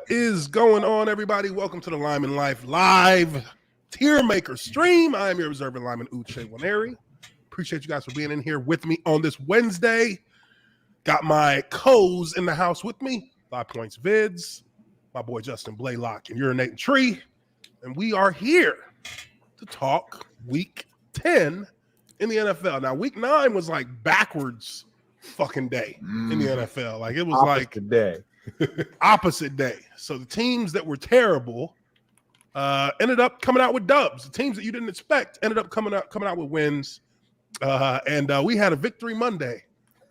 is going on, everybody? Welcome to the Lineman Life Live Tiermaker stream. I am your observant lineman, Uche Nwaneri. Appreciate you guys for being in here with me on this Wednesday. Got my co's in the house with me. 5 Points Vids, my boy Justin Blaylock, and Urinating Tree. And we are here to talk Week 10 in the NFL. Now, Week 9 was like backwards fucking day in the NFL. Like, it was opposite day. So the teams that were terrible ended up coming out with dubs. The teams that you didn't expect ended up coming out with wins. And we had a victory Monday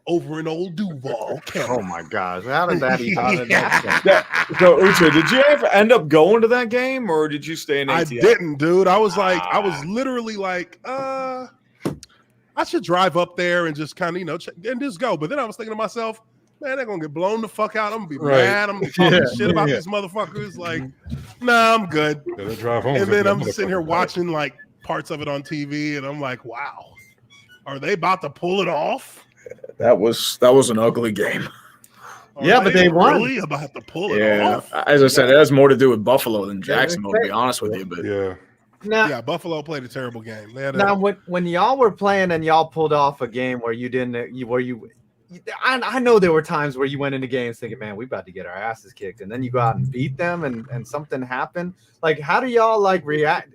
over in old Duval County. Oh my gosh, how did that even happen? So Uche, did you ever end up going to that game, or did you stay in ATL? I didn't, dude. I was literally like, I should drive up there and just kind of, check and just go. But then I was thinking to myself, man, they're gonna get blown the fuck out. I'm gonna be mad. I'm gonna be talking shit about these motherfuckers. Like, nah, I'm good. Drive home. And then I'm sitting here watching like parts of it on TV, and I'm like, wow, are they about to pull it off? That was an ugly game. But they won. Really about to pull it off. As I said, it has more to do with Buffalo than Jacksonville, to be honest with you. But Now, Buffalo played a terrible game. When y'all were playing and y'all pulled off a game where I know there were times where you went into games thinking, man, we about to get our asses kicked, and then you go out and beat them, and something happened. Like, how do y'all react?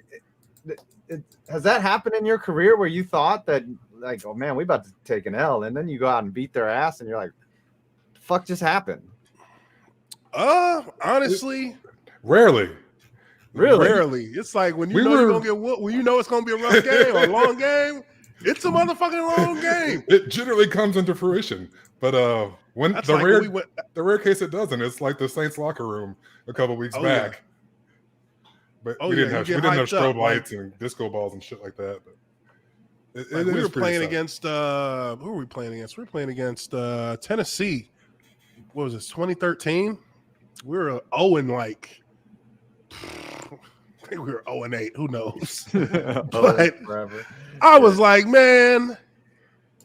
Has that happened in your career where you thought that, like, oh man, we about to take an L, and then you go out and beat their ass, and you're like, the fuck just happened? Honestly, rarely. Really? Rarely. It's like when you know you're gonna get whooped, when you know it's gonna be a rough game or a long game. It's a motherfucking long game. It generally comes into fruition, but when That's the rare case it doesn't, it's like the Saints locker room a couple weeks back. Yeah. But we didn't have strobe lights and disco balls and shit like that. But we were playing against who were we playing against? We were playing against Tennessee. What was this? 2013. We were 0 I think we were 0-8. Who knows? But I was like, man,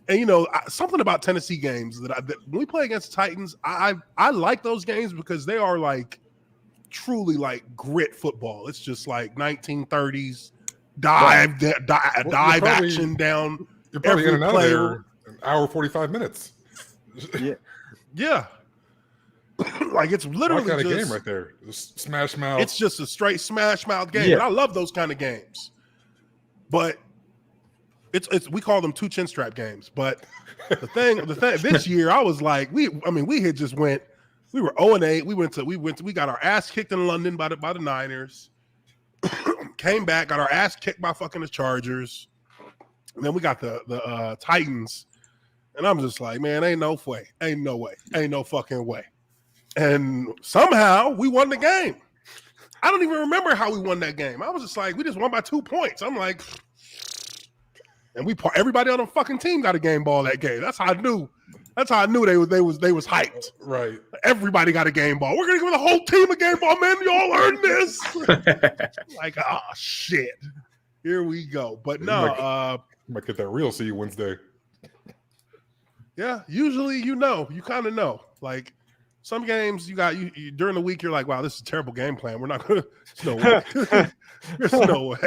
and something about Tennessee games that when we play against Titans, I like those games because they are like truly like grit football. It's just like 1930s dive action down. You're probably every in and out player. of there an hour 45 minutes. Yeah. Like, it's literally kind just of game right there. Just smash mouth. It's just a straight smash mouth game. And I love those kind of games. But it's we call them 2 chin strap games. But the thing this year, I was like, we had just went. We were 0-8. We got our ass kicked in London by the Niners. Came back, got our ass kicked by fucking the Chargers. And then we got the Titans. And I'm just like, man, ain't no way. Ain't no way. Ain't no fucking way. And somehow we won the game. I don't even remember how we won that game. I was just like, we just won by 2 points. I'm like, and everybody on the fucking team got a game ball that game. That's how I knew. That's how I knew they was hyped. Right. Everybody got a game ball. We're gonna give the whole team a game ball, man. Y'all earned this. Like, oh shit. Here we go. But no, might get that real see you Wednesday. Yeah, usually you kind of know. Like, some games you during the week, you're like, wow, this is a terrible game plan. We're not gonna. There's no way. There's no way.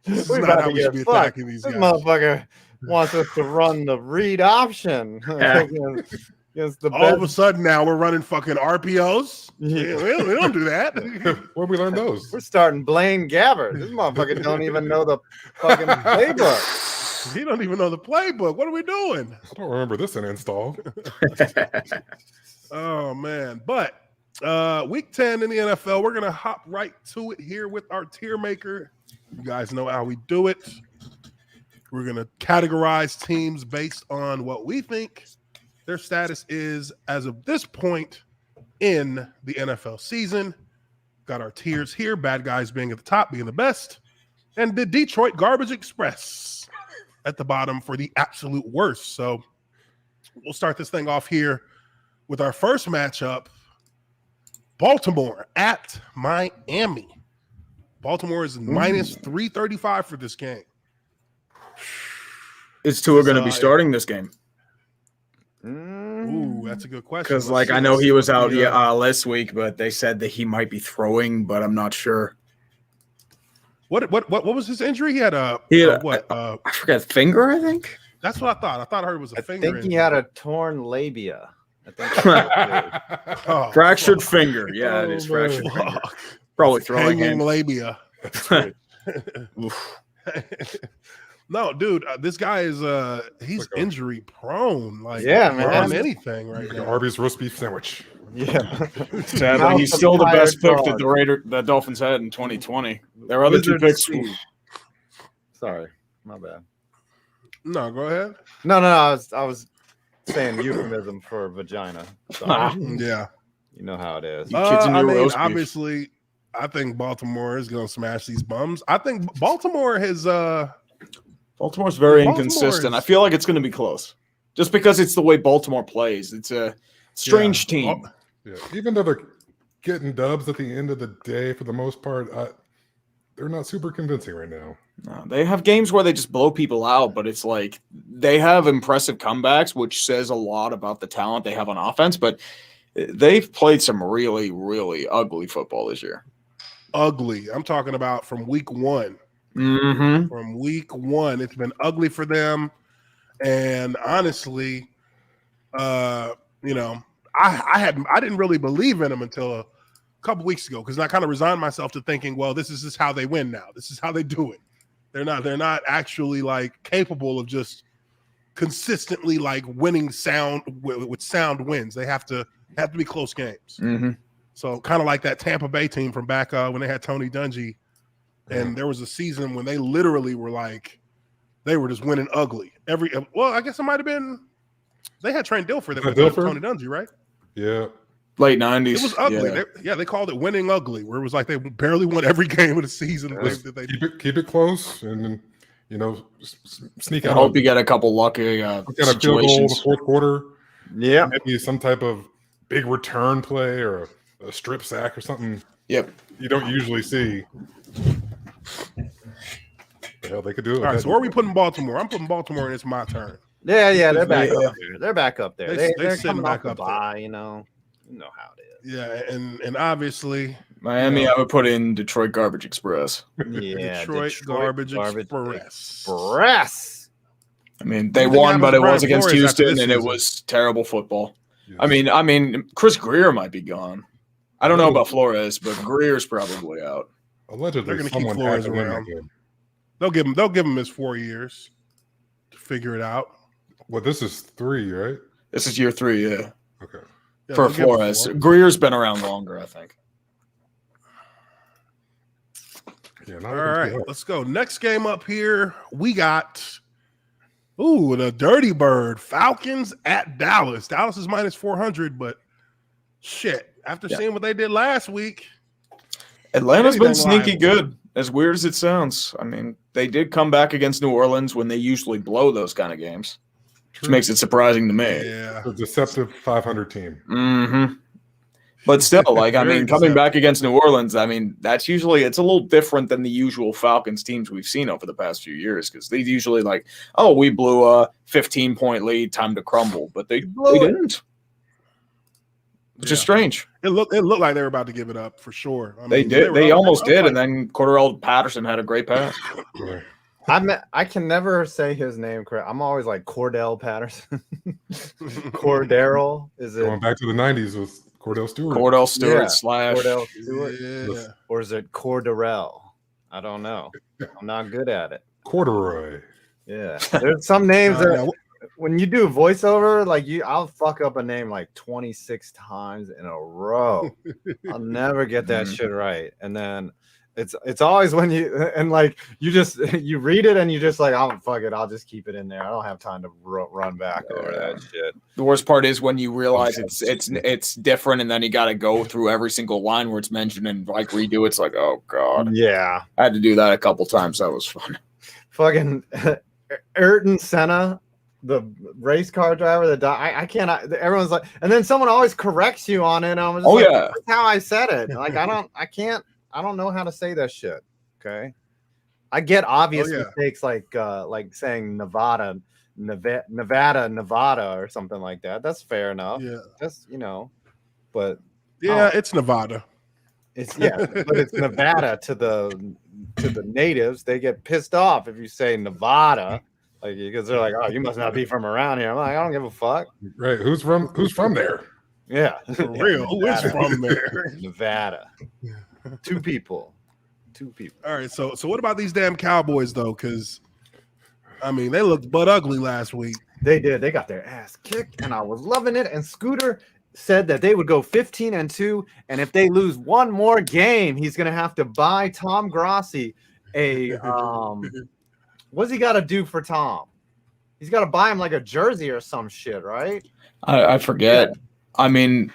This is not how we should be attacking these guys. This motherfucker wants us to run the read option. All of a sudden now we're running fucking RPOs. Yeah. We don't do that. Where we learn those? We're starting Blaine Gabbert. This motherfucker don't even know the fucking playbook. He don't even know the playbook. What are we doing? I don't remember this in install. Oh man. But week 10 in the NFL, we're gonna hop right to it here with our tier maker. You guys know how we do it. We're gonna categorize teams based on what we think their status is as of this point in the NFL season. Got our tiers here, bad guys being at the top, being the best, and the Detroit Garbage Express at the bottom for the absolute worst. So we'll start this thing off here with our first matchup, Baltimore at Miami. Baltimore is minus 335 for this game. Is Tua going to be starting this game? Ooh, That's a good question. Because, Let's see. I know Let's he see was what out the, this week, but they said that he might be throwing, but I'm not sure. What was his injury? He had I forget, finger, I think? That's what I thought. I thought I heard it was a finger I think injury. he had a torn labia. I think that's Oh, fractured fuck. finger. Yeah, it is fractured finger. Fuck. Probably throwing Hanging hand. labia. No, dude, this guy is he's Like a- injury prone. Like, Yeah, on man. anything right Like now. an Arby's roast beef sandwich. Yeah. Sadly, he's still the best pick that the Dolphins had in 2020. Their other two picks. Sorry, my bad. No, go ahead. No. I was saying euphemism for vagina. Sorry. Yeah. You know how it is. You kids and I your mean, roast beef. obviously, I think Baltimore is going to smash these bums. I think Baltimore has. Baltimore's very Baltimore inconsistent. is- I feel like it's going to be close, just because it's the way Baltimore plays. It's a strange team. Yeah, even though they're getting dubs at the end of the day, for the most part, they're not super convincing right now. No, they have games where they just blow people out, but it's like they have impressive comebacks, which says a lot about the talent they have on offense. But they've played some really, really ugly football this year. Ugly. I'm talking about from week one. Mm-hmm. From week one, it's been ugly for them. And honestly, I didn't really believe in them until a couple weeks ago, because I kind of resigned myself to thinking, well, this is just how they win now. This is how they do it. They're not actually like capable of just consistently like winning with sound wins. They have to be close games. Mm-hmm. So kind of like that Tampa Bay team from back when they had Tony Dungy, and there was a season when they literally were like, they were just winning ugly. I guess it might have been, they had Trent Dilfer that was Tony Dungy, right? Yeah. Late 90s. It was ugly. Yeah. They called it winning ugly, where it was like they barely won every game of the season. Keep it close, and sneak I out. hope you get a couple lucky Get a field goal in the situations. fourth quarter. Yeah. Maybe some type of big return play or a strip sack or something. Yep. You don't usually see. Hell, they could do it. All right, so where are we putting Baltimore? I'm putting Baltimore, and it's my turn. Yeah, they're back up there. They're back up there. They're They're sitting coming back off the up there. bye, you know how it is. Yeah, and obviously Miami, I would put in Detroit Garbage Express. Yeah, Detroit Garbage Express. Express. I mean, they What do you think won, but it happens to was Brian against Flores after Houston, this and it season? was terrible football. Yes. I mean, Chris Greer might be gone. I don't know about Flores, but Greer's probably out. Allegedly, They're gonna keep someone Flores had to win that around. game. They'll give him his 4 years to figure it out. Well, this is 3, right? This is year 3, yeah, Okay. Yeah, for they'll give him Flores. 4. Greer's been around longer, I think. Yeah. All right, let's go. Next game up here, we got the Dirty Bird Falcons at Dallas. Dallas is minus 400, but shit, after seeing what they did last week, Atlanta's been anything sneaky liable. good, as weird as it sounds. I mean, they did come back against New Orleans when they usually blow those kind of games, which makes it surprising to me. yeah, The deceptive 500 team. Mm-hmm. But still, like, I Very mean, coming deceptive. back against New Orleans, I mean, it's a little different than the usual Falcons teams we've seen over the past few years, because they usually like, oh, we blew a 15-point lead, time to crumble, but they didn't, which is strange. it looked like they were about to give it up for sure. I They mean, did. were They up- almost up did, like- and then Cordell Patterson had a great pass. Yeah. I can never say his name correct. I'm always like Cordell Patterson. Cordero. Is it Going back to the 90s with Cordell Stewart. Cordell Stewart Yeah, slash. Cordell Stewart? Yeah. Or is it Corderell? I don't know. I'm not good at it. Corduroy. Yeah. There's some names that Now, when you do voiceover, like I'll fuck up a name like 26 times in a row. I'll never get that shit right. And then it's always when you read it and you just like, oh fuck it, I'll just keep it in there. I don't have time to run back over that shit. The worst part is when you realize it's different, and then you got to go through every single line where it's mentioned and like redo it. It's like, oh god, Yeah. I had to do that a couple times. That was fun. Fucking Ayrton Senna, the race car driver that died. I cannot. Everyone's like, and then someone always corrects you on it. And I was just that's how I said it. Like I don't know how to say that shit. Okay, I get obvious mistakes like saying Nevada, Nevada, or something like that. That's fair enough. Yeah. That's but it's Nevada. But it's Nevada to the natives. They get pissed off if you say Nevada, like because they're like, oh, you must not be from around here. I'm like, I don't give a fuck. Right? Who's from there? Yeah, For real. Who is from there? Nevada. Two people. All right. So what about these damn Cowboys though? Because I mean, they looked butt ugly last week. They did. They got their ass kicked, and I was loving it. And Scooter said that they would go 15-2, and if they lose one more game, he's gonna have to buy Tom Grossi a what's he got to do for Tom? He's got to buy him like a jersey or some shit, right? I forget. Yeah. I mean,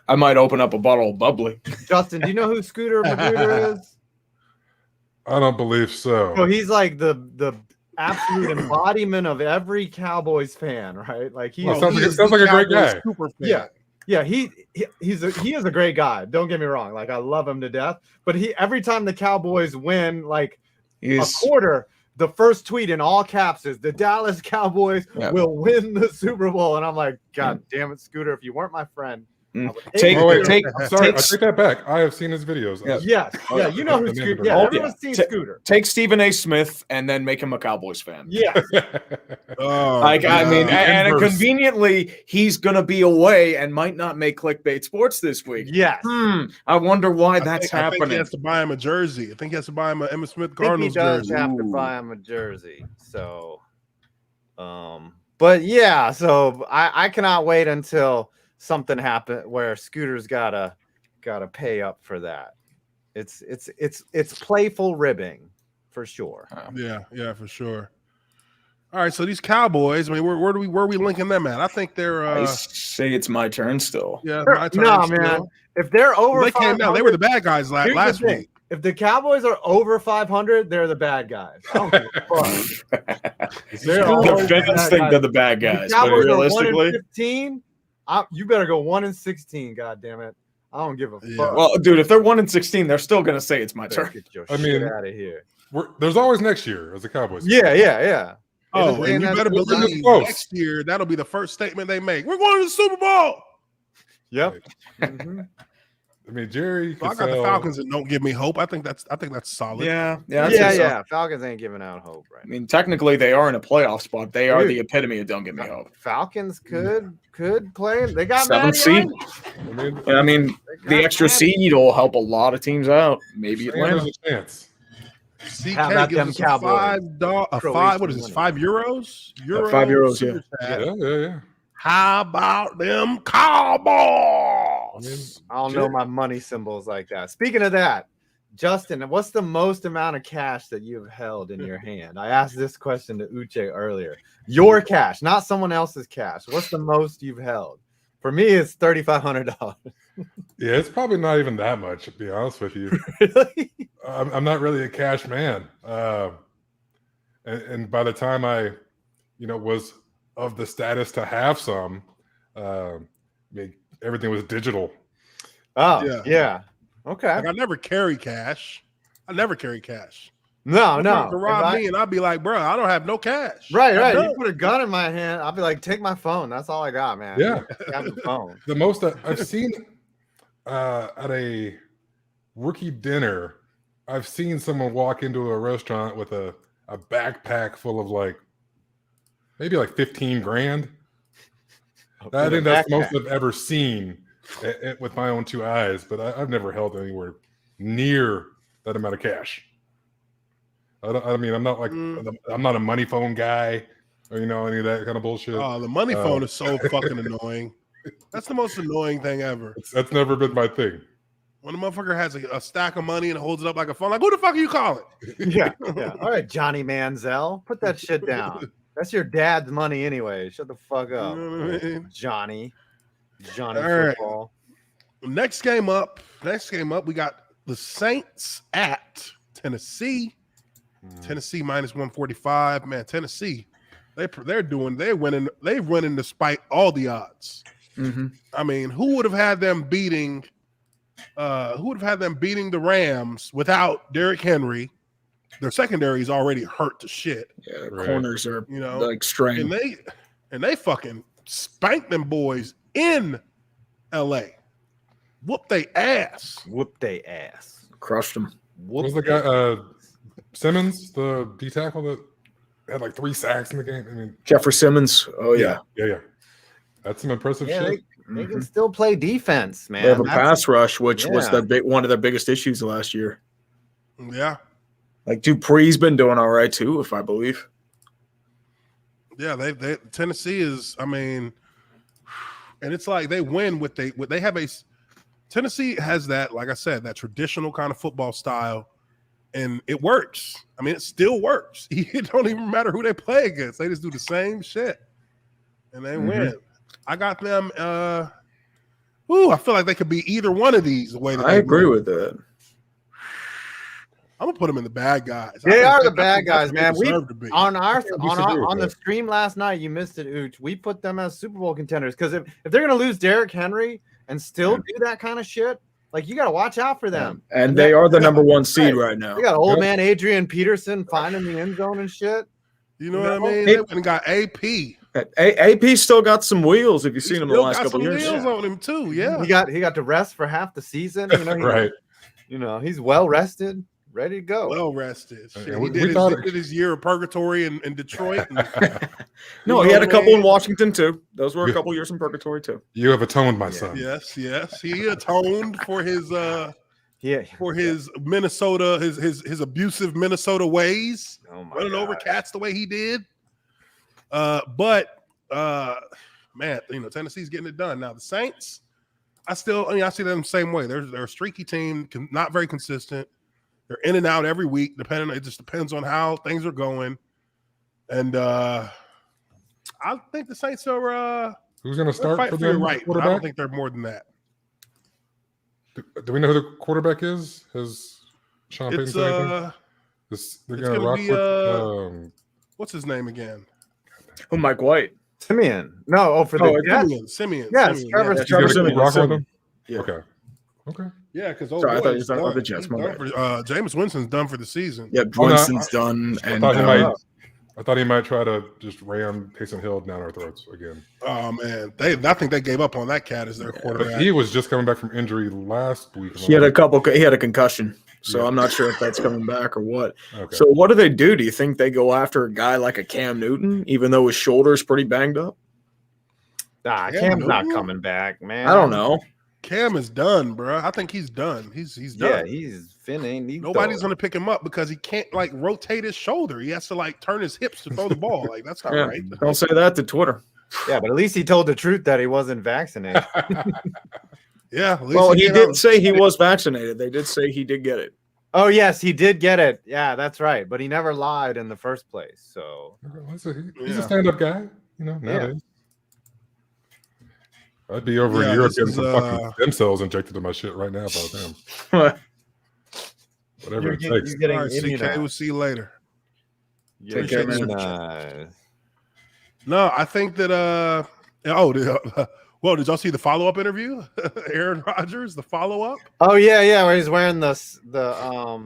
I might open up a bottle of bubbly. Justin, do you know who Scooter Magruder is? I don't believe so. So he's like the absolute embodiment of every Cowboys fan, right? Like sounds like a great guy. Super fan. Yeah, he is a great guy. Don't get me wrong. Like I love him to death. But every time the Cowboys win like a quarter, the first tweet in all caps is the Dallas Cowboys will win the Super Bowl. And I'm like, God damn it, Scooter, if you weren't my friend. I'm sorry, I take that back. I have seen his videos. Yeah, you know who Scooter. Yeah, everyone's seen Scooter. Take Stephen A. Smith and then make him a Cowboys fan. Yeah. I mean, and conveniently, he's gonna be away and might not make Clickbait Sports this week. Yeah. I wonder why that's happening. I think he has to buy him a jersey. I think he has to buy him an Emmitt Smith Cardinals jersey. He does have to buy him a jersey. So, but yeah, so I cannot wait until something happened where Scooter's gotta pay up for that. It's playful ribbing for sure. Yeah, for sure. All right, so these Cowboys, I mean, where are we linking them at? I think they're I say it's my turn still. Yeah, my turn. No, man. If they're over, they came down. They were the bad guys last week. If the Cowboys are over 500, they're the bad guys. I don't give a fuck. The fans think they're the bad guys, but realistically, 1-15. You better go 1-16. God damn it! I don't give a fuck. Well, dude, if they're 1-16, they're still gonna say it's my turn. Get your shit out of here. There's always next year as the Cowboys. Yeah. Oh, and you better believe next year that'll be the first statement they make. We're going to the Super Bowl. Yep. I mean, Jerry. So I got the Falcons that don't give me hope. I think that's solid. Yeah. Falcons ain't giving out hope, right? I mean, technically, they are in a playoff spot. They are the epitome of don't give me hope. Falcons could play. They got 7th seed. I mean, the extra seed will help a lot of teams out. Maybe Atlanta. There's a chance. CK gives us $5. What is this? €5? €5. Yeah. How about them Cowboys? I don't know my money symbols like that. Speaking of that, Justin, what's the most amount of cash that you've held in your hand? I asked this question to Uche earlier. Your cash, not someone else's cash. What's the most you've held? For me, it's $3,500. Yeah, it's probably not even that much, to be honest with you. Really? I'm not really a cash man. And by the time I, was of the status to have some, everything was digital. Oh, yeah. Okay. Like I never carry cash. No. To rob me, and I'd be like, bro, I don't have no cash. Right. You put a gun in my hand, I'll be like, take my phone. That's all I got, man. Yeah. Have the phone. The most I've seen at a rookie dinner, I've seen someone walk into a restaurant with a backpack full of maybe $15,000. I think that's the most I've ever seen with my own two eyes, but I've never held anywhere near that amount of cash. I mean, I'm not I'm not a money phone guy or any of that kind of bullshit. Oh, the money phone is so fucking annoying. That's the most annoying thing ever. That's never been my thing. When a motherfucker has a stack of money and holds it up like a phone, like, who the fuck are you calling? Yeah. All right, Johnny Manziel, put that shit down. That's your dad's money anyway. Shut the fuck up, Johnny. All football. Right. Next game up, we got the Saints at Tennessee. Tennessee minus 145. Man, Tennessee, they're winning despite all the odds. Mm-hmm. I mean, who would have had them beating the Rams without Derrick Henry their secondary is already hurt to shit. Yeah, Right. corners are You know, like strained. and they fucking spanked them boys in L.A. Whoop they ass. Whoop they ass. Crushed them. What was the guy? Simmons, the D tackle that had like 3 sacks in the game. I mean, Jeffrey Simmons. Oh yeah. yeah. That's some impressive Yeah, shit. they can still play defense, man. They have a That's- pass rush, which was yeah. one of their biggest issues last year. Yeah. Like Dupree's been doing all right too, if I believe. Yeah, they Tennessee is, I mean, and it's like they win with they have a Tennessee has that, like I said, that traditional kind of football style, and it works. I mean, it still works. It don't even matter who they play against. They just do the same shit. And they win. I got them I feel like they could be either one of these the way that I they agree win. with that. I'm gonna put them in the bad guys. They are the I bad think that's guys, what they man. We deserve to be. on the stream last night, you missed it, Uche. We put them as Super Bowl contenders because if they're gonna lose Derrick Henry and still do that kind of shit, like you got to watch out for them. And they are the number 1 seed right now. They got old man Adrian Peterson finding the end zone and shit. You know what I mean? They went and got AP. AP still got some wheels. If you've seen him in the last couple of years, wheels on him too. Yeah, he got to rest for half the season. You know, Right. You know, he's well rested, ready to go. well rested. Shit, And he did his year of purgatory in Detroit. And, no, he had a couple in Washington too. Those were a couple years in purgatory too. You have atoned, my son. yes, he atoned for his Minnesota, his abusive Minnesota ways, running over cats the way he did. But man, you know, Tennessee's getting it done. Now the Saints, I see them the same way. They're a streaky team, not very consistent. They're in and out every week, it just depends on how things are going. And I think the Saints are Who's going to start fight for for your them? right, but I don't think they're more than that. Do we know who the quarterback is? Has Sean Payton It's said anything? They're going to rock with what's his name again? Oh, Mike White. Simeon. No, for the Jets. Simeon. Yes, Simeon, Trevor yeah. He's gonna Simeon. rock with them? Yeah. Okay. Yeah, because Sorry, I thought you were talking about the Jets. My bad. Jameis Winston's done for the season. Yeah, Winston's done. I And thought he might try to just ram Taysom Hill down our throats again. Oh man, I think they gave up on that cat as their But quarterback. he was just coming back from injury last week. he had a concussion. So I'm not sure if that's coming back or what. Okay. So what do? Do you think they go after a guy like a Cam Newton, even though his shoulder's pretty banged up? Nah, Cam Cam's not Newton? coming back, man. I don't know. Cam is done, bro. I think he's done. He's done. Yeah, he's finning. Nobody's gonna pick him up because he can't like rotate his shoulder. He has to like turn his hips to throw the ball. Like that's not Yeah, right. don't say that to Twitter. Yeah, but at least he told the truth that he wasn't vaccinated. Yeah. At least Well, he came out did and say said he it. was vaccinated. They did say he did get it. Oh yes, he did get it. Yeah, that's right. But he never lied in the first place. So He's a stand-up guy, you know. Nowadays, I'd be over Yeah, a year this getting is, some fucking stem cells injected to my shit right now, about them. Whatever it takes. You're getting All right, CK, immunized. we'll see you later. You're Take care, man. immunized. No, I think that well, did y'all see the follow-up interview? Aaron Rodgers, the follow-up? Oh yeah, where he's wearing the Star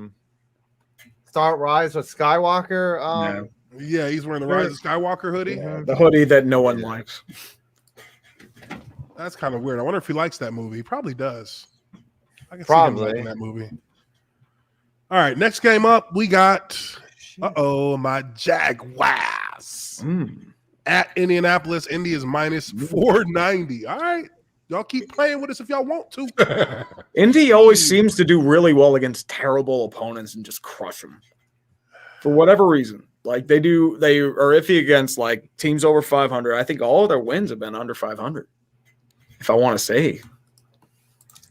Rise with Skywalker. Yeah, he's wearing the Rise of Skywalker hoodie. Yeah, the hoodie that no one likes. That's kind of weird. I wonder if he likes that movie. He probably does. I can see him Probably. liking that movie. All right, next game up, we got my Jaguars at Indianapolis. Indy is minus 490. All right, y'all keep playing with us if y'all want to. Indy always seems to do really well against terrible opponents and just crush them for whatever reason. Like they are iffy against like teams over 500. I think all of their wins have been under 500. If I want to say,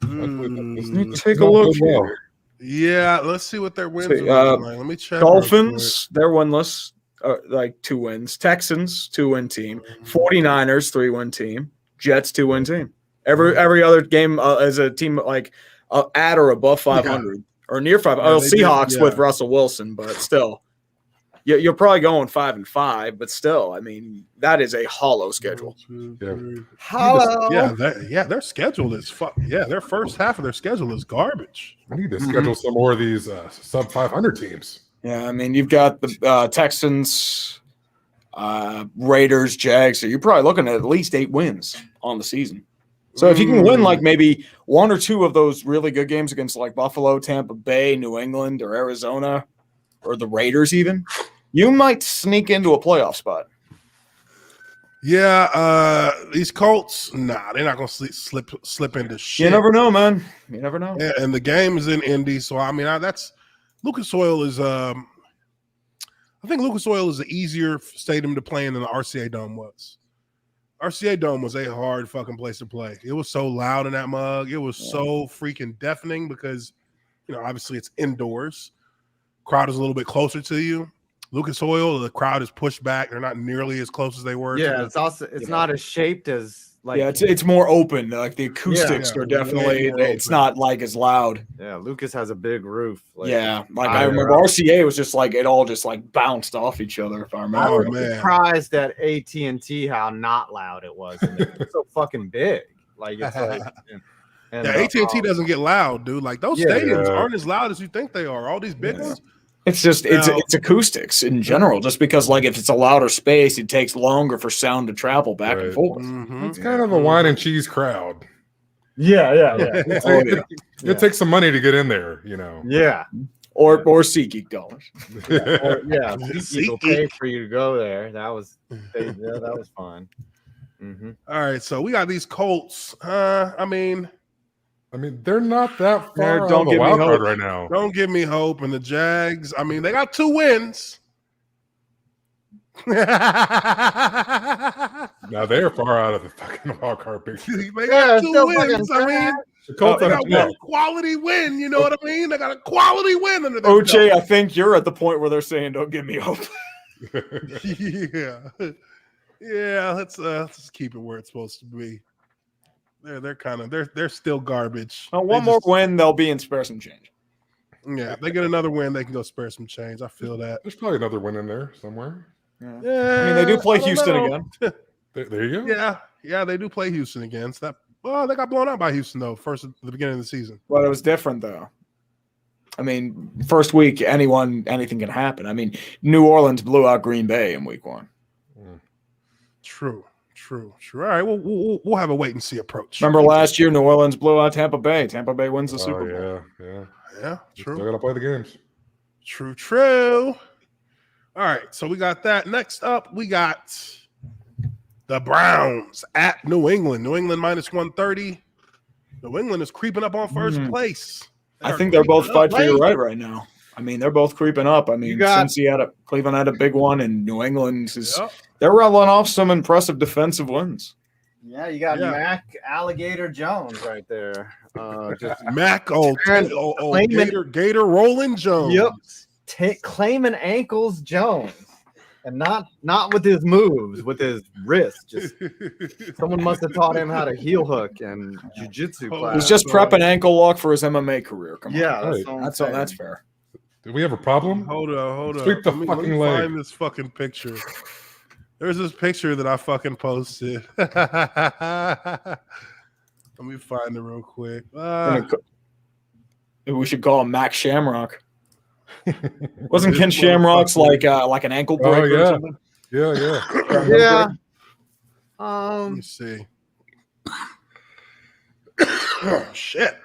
let me take a look here. Yeah, let's see what their wins See, are like. Let me check. Dolphins, they're winless, like 2 wins. Texans, 2-win team. 49ers, 3-win team. Jets, 2-win team. Every other game is a team like at or above 500 or near 500. Yeah, Seahawks with Russell Wilson, but still, you're probably going 5-5. But still, I mean, that is a hollow schedule. Hollow. Yeah, their schedule is fuck. Yeah, their first half of their schedule is garbage. We need to schedule some more of these sub 500 teams. Yeah, I mean, you've got the Texans, Raiders, Jags. So you're probably looking at least 8 wins on the season. So if you can win like maybe 1 or 2 of those really good games against like Buffalo, Tampa Bay, New England, or Arizona, or the Raiders even, you might sneak into a playoff spot. Yeah, these Colts, nah, they're not gonna slip into shit. You never know, man. You never know. Yeah, and the game is in Indy, so I mean, that's Lucas Oil is. I think Lucas Oil is an easier stadium to play in than the RCA Dome was. RCA Dome was a hard fucking place to play. It was so loud in that mug. It was so freaking deafening because, obviously it's indoors. Crowd is a little bit closer to you. Lucas Oil, the crowd is pushed back. They're not nearly as close as they were. Yeah, it's not as shaped as it's more open. Like the acoustics are definitely. It's not like as loud. Yeah, Lucas has a big roof. I remember RCA was just like it all just like bounced off each other. If I remember, I was surprised at AT&T how not loud it was. And it's so fucking big. Like it's like. And AT&T doesn't get loud, dude. Like those stadiums aren't as loud as you think they are. All these big ones. It's just it's acoustics in general. Just because like if it's a louder space, it takes longer for sound to travel back and forth. Mm-hmm. It's kind of a wine and cheese crowd. Yeah. It takes some money to get in there, Yeah. Or SeatGeek dollars. SeatGeek will pay for you to go there. That was fun. Mm-hmm. All right, so we got these Colts. I mean, they're not that far don't on the wild card right now. Don't give me hope. And the Jags, I mean, they got 2 wins. Now they're far out of the fucking wild card picture. They got 2 wins. I mean, the Colts got one quality win. You know what I mean? They got a quality win under their Uche, I think you're at the point where they're saying, "Don't give me hope." Yeah. Let's just keep it where it's supposed to be. They're still garbage. One more win, they'll be in spare some change. Yeah, if they get another win, they can go spare some change. I feel that. There's probably another win in there somewhere. Yeah. I mean, they do play Houston again. There you go. Yeah, they do play Houston again. So they got blown out by Houston though. First at the beginning of the season. But it was different though. I mean, first week, anything can happen. I mean, New Orleans blew out Green Bay in week 1. True. All right, we'll have a wait and see approach. Remember last year, New Orleans blew out Tampa Bay. Tampa Bay wins the Super Bowl. Yeah. True. Still gotta play the games. True. All right, so we got that. Next up, we got the Browns at New England. New England minus 130. New England is creeping up on first place. I think they're both fighting for your right now. I mean, they're both creeping up. I mean, since Cleveland had a big one, and New England they're rolling off some impressive defensive wins. Yeah, you got Mac Alligator Jones right there. Mac, Gator Rolling Jones. Yep, claiming ankles Jones, and not with his moves, with his wrist. Just someone must have taught him how to heel hook and jiu-jitsu class. He's just prepping ankle lock for his MMA career. Come on, that's fair. Do we have a problem? Hold on. Sweep the let me leg. find this fucking picture. There's this picture that I fucking posted. Let me find it real quick. We should call him Mac Shamrock. Wasn't Ken Shamrock's like an ankle breaker or something? Yeah. Let me see. Oh, shit.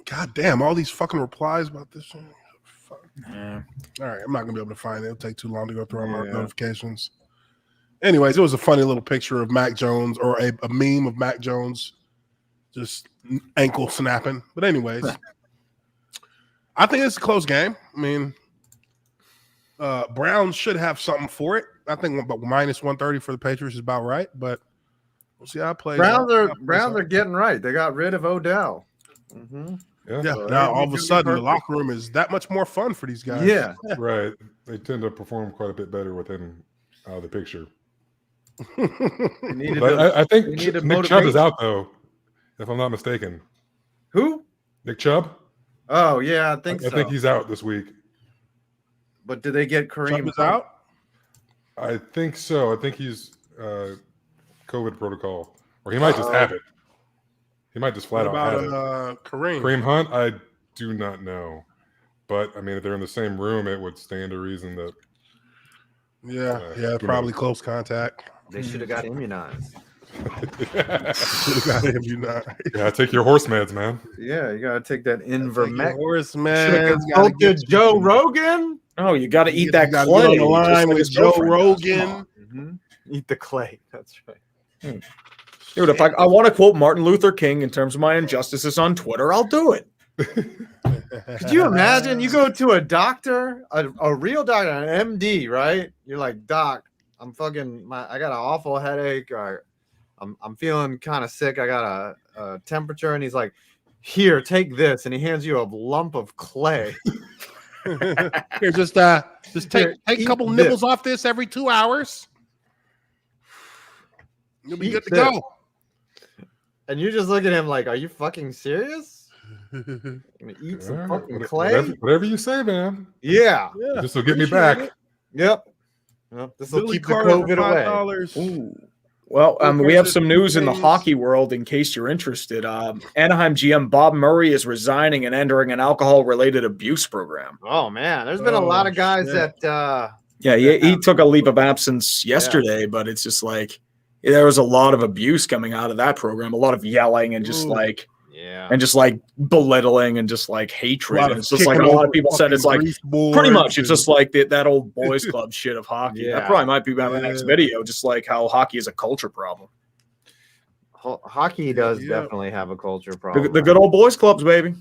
God damn, all these fucking replies about this shit. Fuck. Yeah. All right, I'm not going to be able to find it. It'll take too long to go through all my notifications. Anyways, it was a funny little picture of Mac Jones, or a meme of Mac Jones just ankle snapping. But anyways, I think it's a close game. I mean, Browns should have something for it. I think about minus 130 for the Patriots is about right, but we'll see how it plays. Browns are getting right. They got rid of Odell. Mm-hmm. Yeah. So now all of a sudden the locker room is that much more fun for these guys. Yeah. Right. They tend to perform quite a bit better within the picture. I think Nick Chubb is out though, if I'm not mistaken. Who? Nick Chubb? Oh yeah, I think so. I think he's out this week. But did they get Kareem? Chubb is out? I think so. I think he's COVID protocol, or he might just have it. He might just flat out have it. Kareem? Kareem Hunt? I do not know. But I mean, if they're in the same room, it would stand to reason that. Probably close contact. They should have got immunized. Should have got immunized. Yeah, take your horse meds, man. Yeah, you gotta take that Invermectin. Horse Should man. have consulted Joe Rogan. Oh, you got to eat that Got clay. on the line just like with his Joe girlfriend does. Rogan. Eat the clay. That's right. Dude, if I want to quote Martin Luther King in terms of my injustices on Twitter, I'll do it. Could you imagine? You go to a doctor, a real doctor, an MD, right? You're like, Doc, I got an awful headache, or I'm feeling kind of sick. I got a temperature, and he's like, here, take this, and he hands you a lump of clay. Here, just take a couple nibbles off this every 2 hours. You'll be good to go. And you just look at him like, are you fucking serious? I'm gonna eat some fucking clay? Whatever you say, man. Yeah. This will get me back. Yep. This will keep the COVID away. Ooh. Well, we have some news in the hockey world in case you're interested. Anaheim GM Bob Murray is resigning and entering an alcohol-related abuse program. Oh, man. There's been a lot of guys that... he took a leave of absence yesterday, but it's just like there was a lot of abuse coming out of that program, a lot of yelling and just belittling and just like hatred. And it's just like a lot of people said it's like pretty much it's just like that old boys club shit of hockey. Yeah. That probably might be my next video, just like how hockey is a culture problem. Hockey does definitely have a culture problem. The good old boys clubs, baby.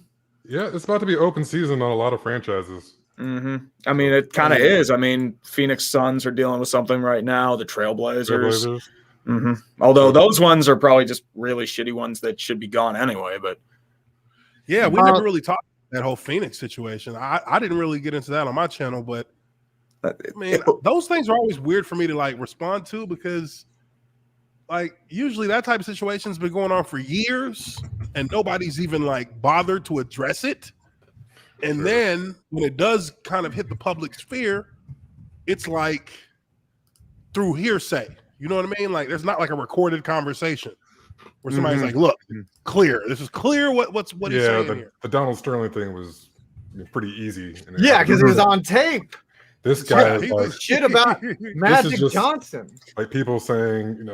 Yeah, it's about to be open season on a lot of franchises. Mm-hmm. I mean, it kind of is. I mean, Phoenix Suns are dealing with something right now. The Trailblazers. Mm-hmm. Although those ones are probably just really shitty ones that should be gone anyway. But yeah, we never really talked about that whole Phoenix situation. I didn't really get into that on my channel, but I mean, those things are always weird for me to like respond to because like usually that type of situation's been going on for years and nobody's even like bothered to address it. And then when it does kind of hit the public sphere, it's like through hearsay. You know what I mean? Like there's not like a recorded conversation where somebody's like, look, clear. This is clear what he's saying here. The Donald Sterling thing was pretty easy. Yeah, because it was on tape. This guy is like shit about Magic Johnson. Like people saying,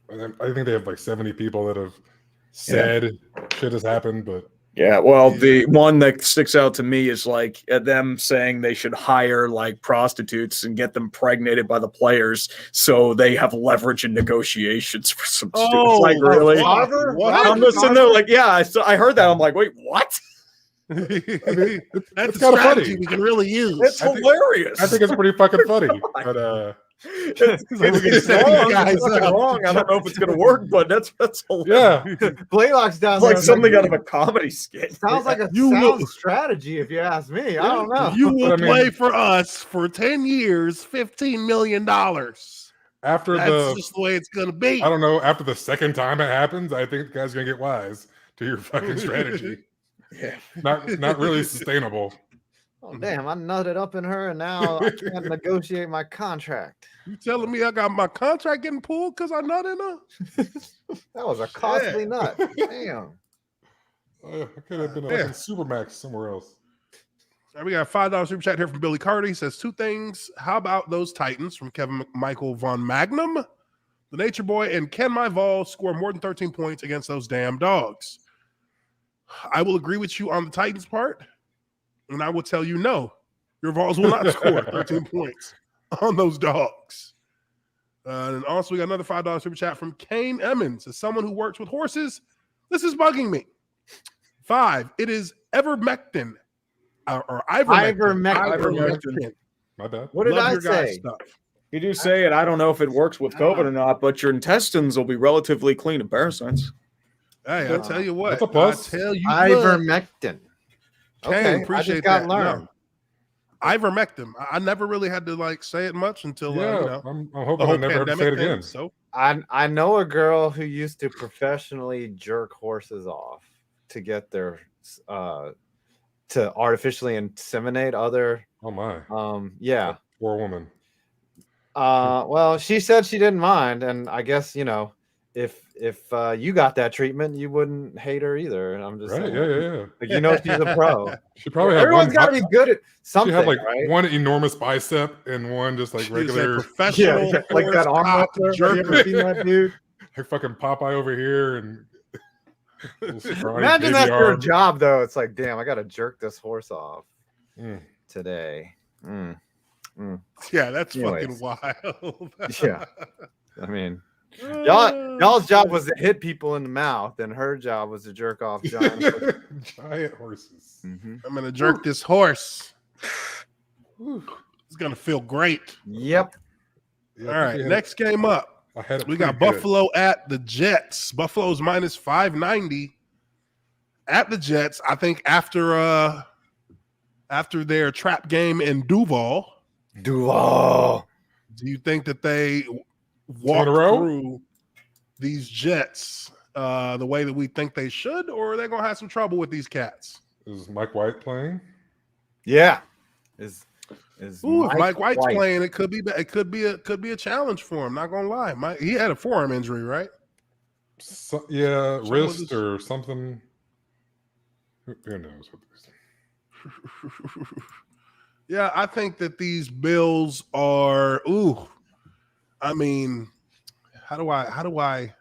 I think they have like 70 people that have said shit has happened, but yeah, well, the one that sticks out to me is like them saying they should hire like prostitutes and get them pregnated by the players so they have leverage in negotiations for some students. Like, really? I'm just sitting there like, I heard that. I'm like, wait, what? That's a strategy we can really use. It's hilarious. I think it's pretty fucking funny. But it's wrong. I don't know if it's gonna work, but that's hilarious. Yeah. Blaylock's down it's there. like something out of a comedy skit. Sounds like a sound strategy, if you ask me. I don't know. You will play for us for 10 years, $15 million. That's just the way it's gonna be. I don't know. After the second time it happens, I think the guy's gonna get wise to your fucking strategy. Yeah, not really sustainable. Oh, damn, I nutted up in her, and now I can't negotiate my contract. You telling me I got my contract getting pulled because I nutted in her? That was a costly nut. Damn. I could have been like Supermax somewhere else. All right, we got a $5 super chat here from Billy Carter. He says 2 things. How about those Titans from Kevin Michael Von Magnum? The Nature Boy and can my Vols score more than 13 points against those damn dogs? I will agree with you on the Titans part. And I will tell you, no, your Vols will not score 13 points on those dogs. And also, we got another $5 super chat from Kane Emmons. As someone who works with horses, this is bugging me. 5, it is ivermectin. Or ivermectin. My bad. What did I say? You do say it. I don't know if it works with COVID or not, but your intestines will be relatively clean of parasites. Hey, I'll tell you what. That's a plus. I tell you ivermectin. Okay, appreciate that. No. Ivermectin. I never really had to like say it much until I'm hoping I never have to say it again. So I know a girl who used to professionally jerk horses off to get their to artificially inseminate other. Oh my. Yeah. Poor woman. Well, she said she didn't mind, and I guess if you got that treatment, you wouldn't hate her either. And I'm just Right? saying, Yeah. like, you know, she's a pro. She probably had Everyone's got to one. be good at something. She had like right? one enormous bicep and one just like She's a regular. professional like that arm horse cock wrestler. Have you ever seen that dude? Like fucking Popeye over here and Imagine that's your job though. It's like, damn, I gotta jerk this horse off today. Yeah, that's Anyways. fucking wild. Yeah, I mean, y'all's job was to hit people in the mouth, and her job was to jerk off giant horses. I'm gonna jerk this horse. It's gonna feel great. Yep. All right, next game up. We got Buffalo at the Jets. Buffalo's minus 590 at the Jets. I think after their trap game in Duval. Do you think that they walk through these Jets the way that we think they should, or are they gonna have some trouble with these cats? Is Mike White playing? Yeah. Is if Mike White's playing, it could be a challenge for him. Not gonna lie, he had a forearm injury, right? Wrist or something. Who knows what this? Yeah, I think that these Bills are. I mean, how do I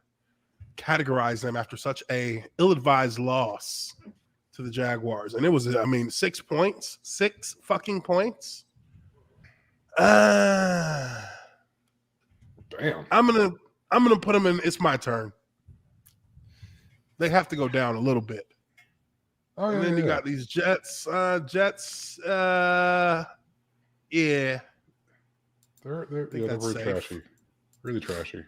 categorize them after such a ill-advised loss to the Jaguars? And it was, 6 points, 6 fucking points. Damn. I'm gonna put them in. It's my turn. They have to go down a little bit. Oh, yeah, and then you got these Jets. Yeah. They're very trashy. Really trashy.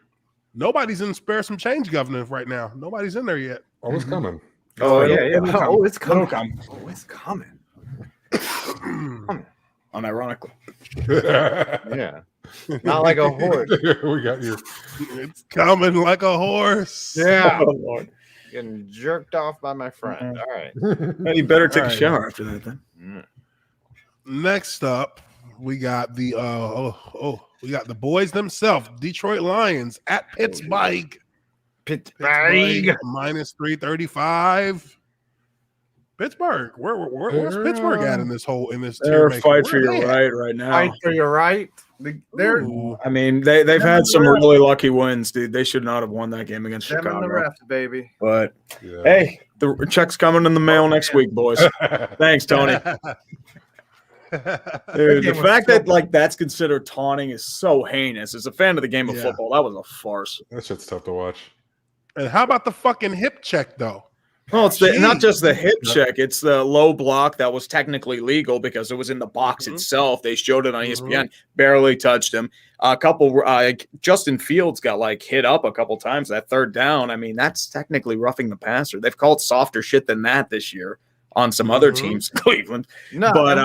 Nobody's in spare some change governance right now. Nobody's in there yet. Oh, it's coming. Oh, yeah. Oh, it's coming. Oh, it's coming. Unironically. Yeah. Not like a horse. We got you. It's coming like a horse. Yeah. Oh, Lord. Getting jerked off by my friend. All right. Well, you better take a shower after that then. Next up, we got the boys themselves, Detroit Lions at Pittsburgh. Pittsburgh minus 335. Pittsburgh. Where's Pittsburgh at in this They're Tiermaker? fight for your right now. Fight for your right. They're I mean, they've had some really lucky wins, dude. They should not have won that game against them Chicago. and the refs, baby. But hey, the check's coming in the mail next week, boys. Thanks, Tony. Dude, the fact that that's considered taunting is so heinous. As a fan of the game of football, that was a farce. That shit's tough to watch. And how about the fucking hip check though? Well, it's not just the hip check; it's the low block that was technically legal because it was in the box itself. They showed it on ESPN. Barely touched him. A couple. Justin Fields got hit up a couple times. That third down. I mean, that's technically roughing the passer. They've called softer shit than that this year on some other teams, Cleveland. No, but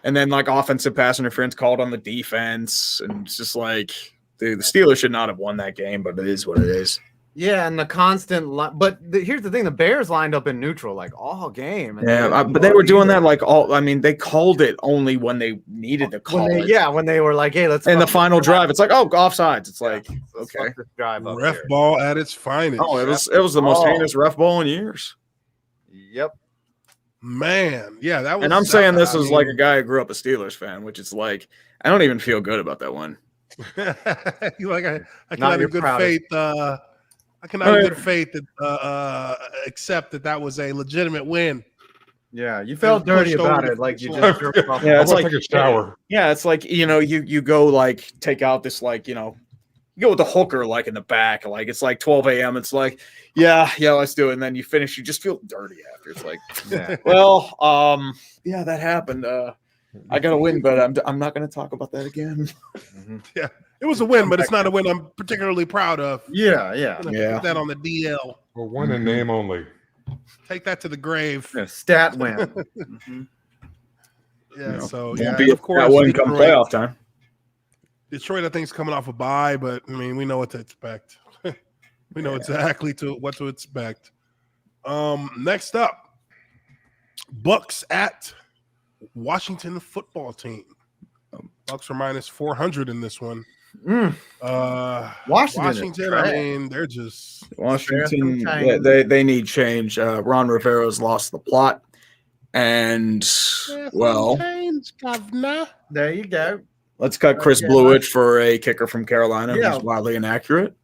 and then offensive pass interference called on the defense, and it's just dude, the Steelers should not have won that game, but it is what it is. Yeah, and the constant here's the thing: the Bears lined up in neutral all game. And but they were doing that they called it only when they needed to call it. Yeah, when they were hey, let's. In the final drive, it's offsides. It's okay, drive up ref here. ball at its finest. Oh, it was the most heinous ref ball in years. Yep. Man, yeah, that was. And I'm saying this as a guy who grew up a Steelers fan, which is I don't even feel good about that one. I can have a good faith. I can have good faith that accept that was a legitimate win. Yeah, you felt dirty about it, you just jerked off. Yeah, it's take a shower. Yeah, it's you go take out this you go with the hooker in the back, it's 12 a.m. It's yeah, let's do it, and then you finish, you just feel dirty after. It's yeah, that happened. I got to win, but I'm not going to talk about that again. Yeah. It was a win, but it's not a win I'm particularly proud of. Yeah. Put that on the DL. Well, one in name only. Take that to the grave. Yeah, stat win. Yeah, so of course, that wouldn't come playoff time. Detroit, I think, is coming off a bye, but I mean, we know what to expect. We know exactly what to expect. Next up, Bucks at Washington football team. Bucks are minus 400 in this one. Washington. I mean, they're just Washington. Yeah, they need change. Ron Rivera's lost the plot, and change, governor. There you go. Let's cut Chris Bluitt for a kicker from Carolina who's wildly inaccurate.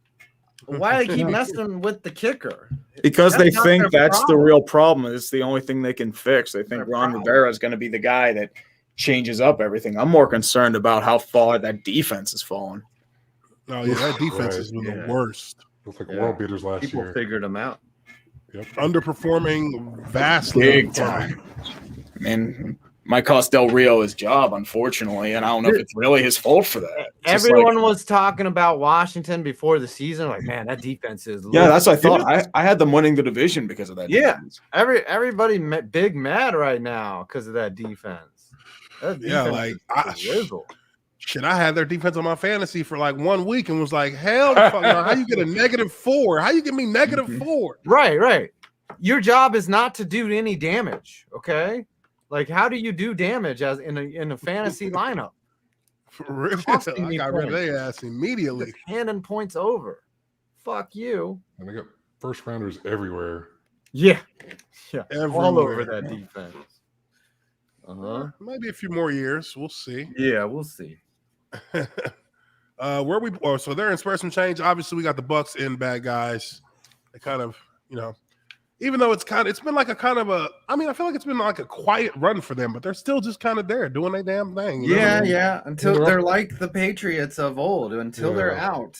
Why they keep messing with the kicker? Because they think that's the real problem. It's the only thing they can fix. They think Ron Rivera is going to be the guy that changes up everything. I'm more concerned about how far that defense has fallen. Oh, yeah, that defense has been the worst. Looks like world beaters last year. People figured them out. Yep. Underperforming vastly. Big time. And Mike Cost Del Rio his job, unfortunately, and I don't know if it's really his fault for that. Everyone was talking about Washington before the season. Like, man, that defense is. Yeah, that's what I thought. I had them winning the division because of that. Defense. Everybody big mad right now because of that defense. That defense shit, I had their defense on my fantasy for like 1 week and was like, hell, the fuck, how you get a -4? How you get me -4? Right. Your job is not to do any damage, okay? Like, how do you do damage as in a fantasy lineup? For real, I got rid of their ass immediately. Just handing points over. Fuck you. And they got first rounders everywhere. Yeah, everywhere. All over that defense. Maybe a few more years. We'll see. Yeah, we'll see. So they're in spare some change. Obviously, we got the Bucks in bad guys. They kind of, even though it's been like I feel like it's been like a quiet run for them, but they're still just kind of there doing their damn thing. Yeah. Until they're like the Patriots of old. Until they're out,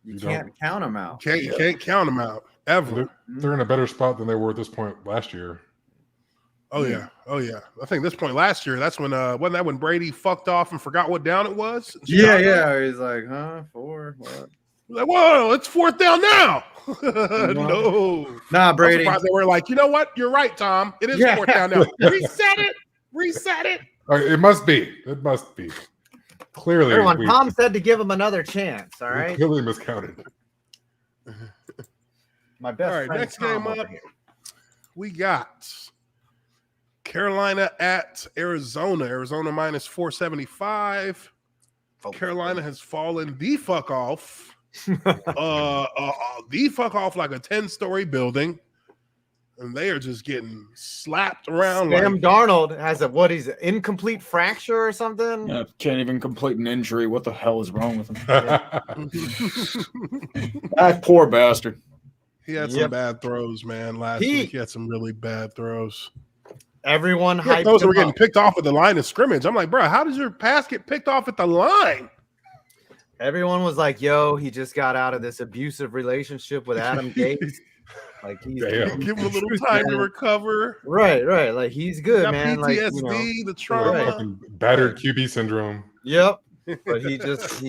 you can't count them out. You can't count them out ever. They're in a better spot than they were at this point last year. Oh yeah. I think this point last year, that's when wasn't that when Brady fucked off and forgot what down it was? Yeah. He's like, 4, what? Like, whoa, it's 4th down now. No. Nah, Brady. They were like, you know what? You're right, Tom. It is 4th down now. Reset it. It must be. Clearly. Everyone, Tom said to give him another chance. All right. Clearly miscounted. My best. All right, friend next Tom game up, we got Carolina at Arizona. Arizona minus 475. Carolina has fallen the fuck off. The fuck off like a 10-story building. And they are just getting slapped around. Sam Darnold has he's an incomplete fracture or something? Yeah, can't even complete an injury. What the hell is wrong with him? That poor bastard. He had some bad throws, man. Last week, he had some really bad throws. Everyone hyped those were getting picked off at the line of scrimmage. I'm like, bro, how does your pass get picked off at the line? Everyone was like, yo, he just got out of this abusive relationship with Adam Gates. Like, he's give him a little time to recover. Right. Like, he's good, man. PTSD, the trauma. Battered QB syndrome. Yep. But he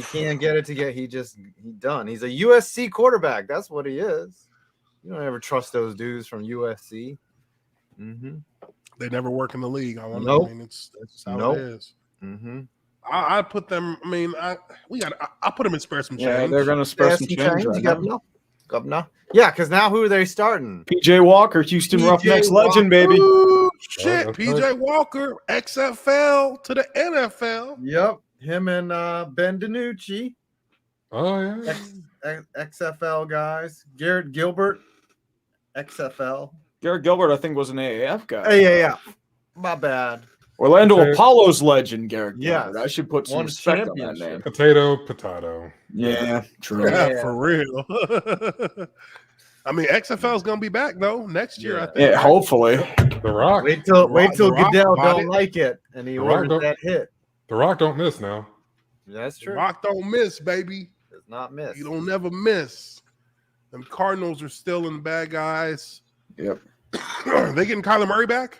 can't get it he's done. He's a USC quarterback. That's what he is. You don't ever trust those dudes from USC. Mm-hmm. They never work in the league. That's how it is. Mm-hmm. I put them. I mean, I put them in spare some change. Yeah, they're going to spare some change. Governor. Yeah, because now who are they starting? PJ Walker, Houston Roughnecks legend, baby. Ooh, shit, PJ Walker, XFL to the NFL. Yep, him and Ben DiNucci. Oh yeah, XFL guys. Garrett Gilbert, XFL. Garrett Gilbert, I think, was an AAF guy. Yeah. My bad. Orlando Apollo's legend, Garrett Gilbert. Yeah. I should put some respect on that name. Potato. Yeah, true. Yeah, for real. I mean, XFL is gonna be back though next year. I think. Yeah, hopefully. The Rock. Wait till Goodell don't like it and he orders that hit. The Rock don't miss now. That's true. The Rock don't miss, baby. Does not miss. You don't never miss. Them Cardinals are still in the bad guys. Yep. Are they getting Kyler Murray back?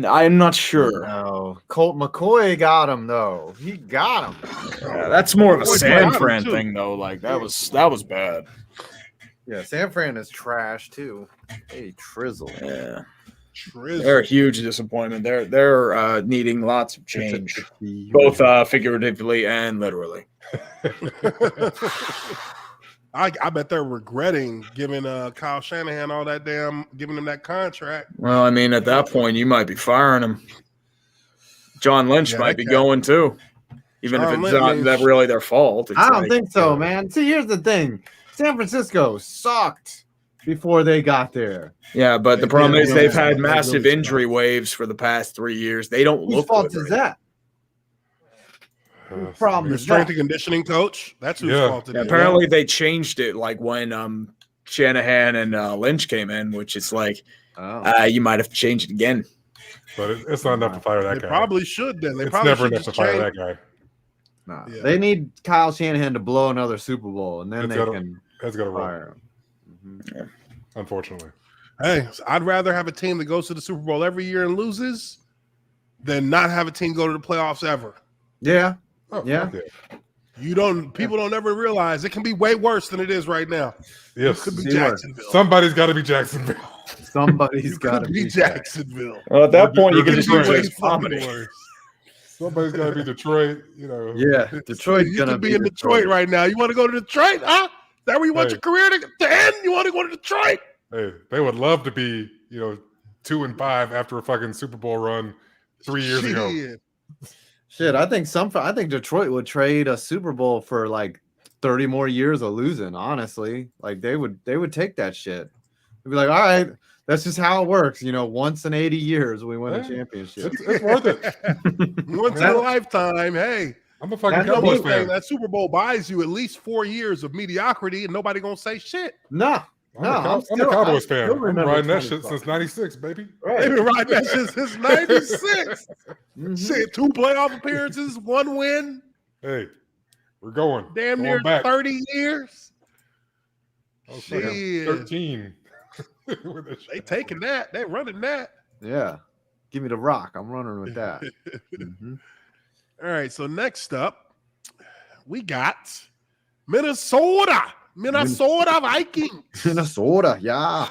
I'm not sure. No. Colt McCoy got him though. He got him. Yeah, that's more of a San Fran thing though. Like that was bad. Yeah, San Fran is trash too. Hey, Trizzle. Yeah. Trizzle. They're a huge disappointment. They're needing lots of change, both figuratively and literally. I bet they're regretting giving Kyle Shanahan all that giving him that contract. Well, I mean, at that point, you might be firing him. John Lynch might be going too. even if Sean it's Lynch, not that really their fault. It's I don't like, think so, man. See, here's the thing: San Francisco sucked before they got there. yeah, but the problem is they've had They massive really injury waves for the past 3 years. They don't Whose look fault good is right that? Whose problem Your is strength that? and conditioning coach. That's whose Yeah. fault it now. is. Apparently, they changed it like when Shanahan and Lynch came in, which is like you might have to change it again. But it's not enough to fire that They guy. probably should then. They It's probably never should enough just to fire change. that guy. Nah, Yeah. they need Kyle Shanahan to blow another Super Bowl, and then It's they gotta- can That's got to roll. fire him. Mhm. Unfortunately. Hey, I'd rather have a team that goes to the Super Bowl every year and loses than not have a team go to the playoffs ever. Yeah, Oh, Yeah. fuck People don't ever realize it can be way worse than it is right now. Yes. It could be See where- Jacksonville. Somebody's got to be Jacksonville. somebody's It got could to be be Jacksonville. Well, at that point, you It can could just be use way it as comedy. Somebody's got to be Detroit. You know. Yeah, Detroit's You gonna could be in Detroit right now. You want to go to Detroit? Huh? Is that where you want Hey. your career to end? You want to go to Detroit? Hey, they would love to be, 2-5 after a fucking Super Bowl run 3 years ago. Shit. Shit, I think Detroit would trade a Super Bowl for like 30 more years of losing. Honestly, like they would take that shit. They'd be like, all right, that's just how it works. Once in 80 years we win a Yeah. championship. It's worth it. Once in a lifetime. Hey, I'm a fucking That's Cowboys one thing, fan. that Super Bowl buys you at least 4 years of mediocrity, and nobody gonna say shit. No, I'm a Cowboys fan. I'm riding that shit since '96, baby. They've been riding that shit since '96. Mhm. Shit, 2 playoff appearances, 1 win, Hey, we're going. damn Going near back. 30 years. I was fucking Shit. 13. With that They shit. taking that. They running that. Yeah, give me the rock. I'm running with that. Mhm. All right. So next up, we got Minnesota Vikings. Minnesota, yeah.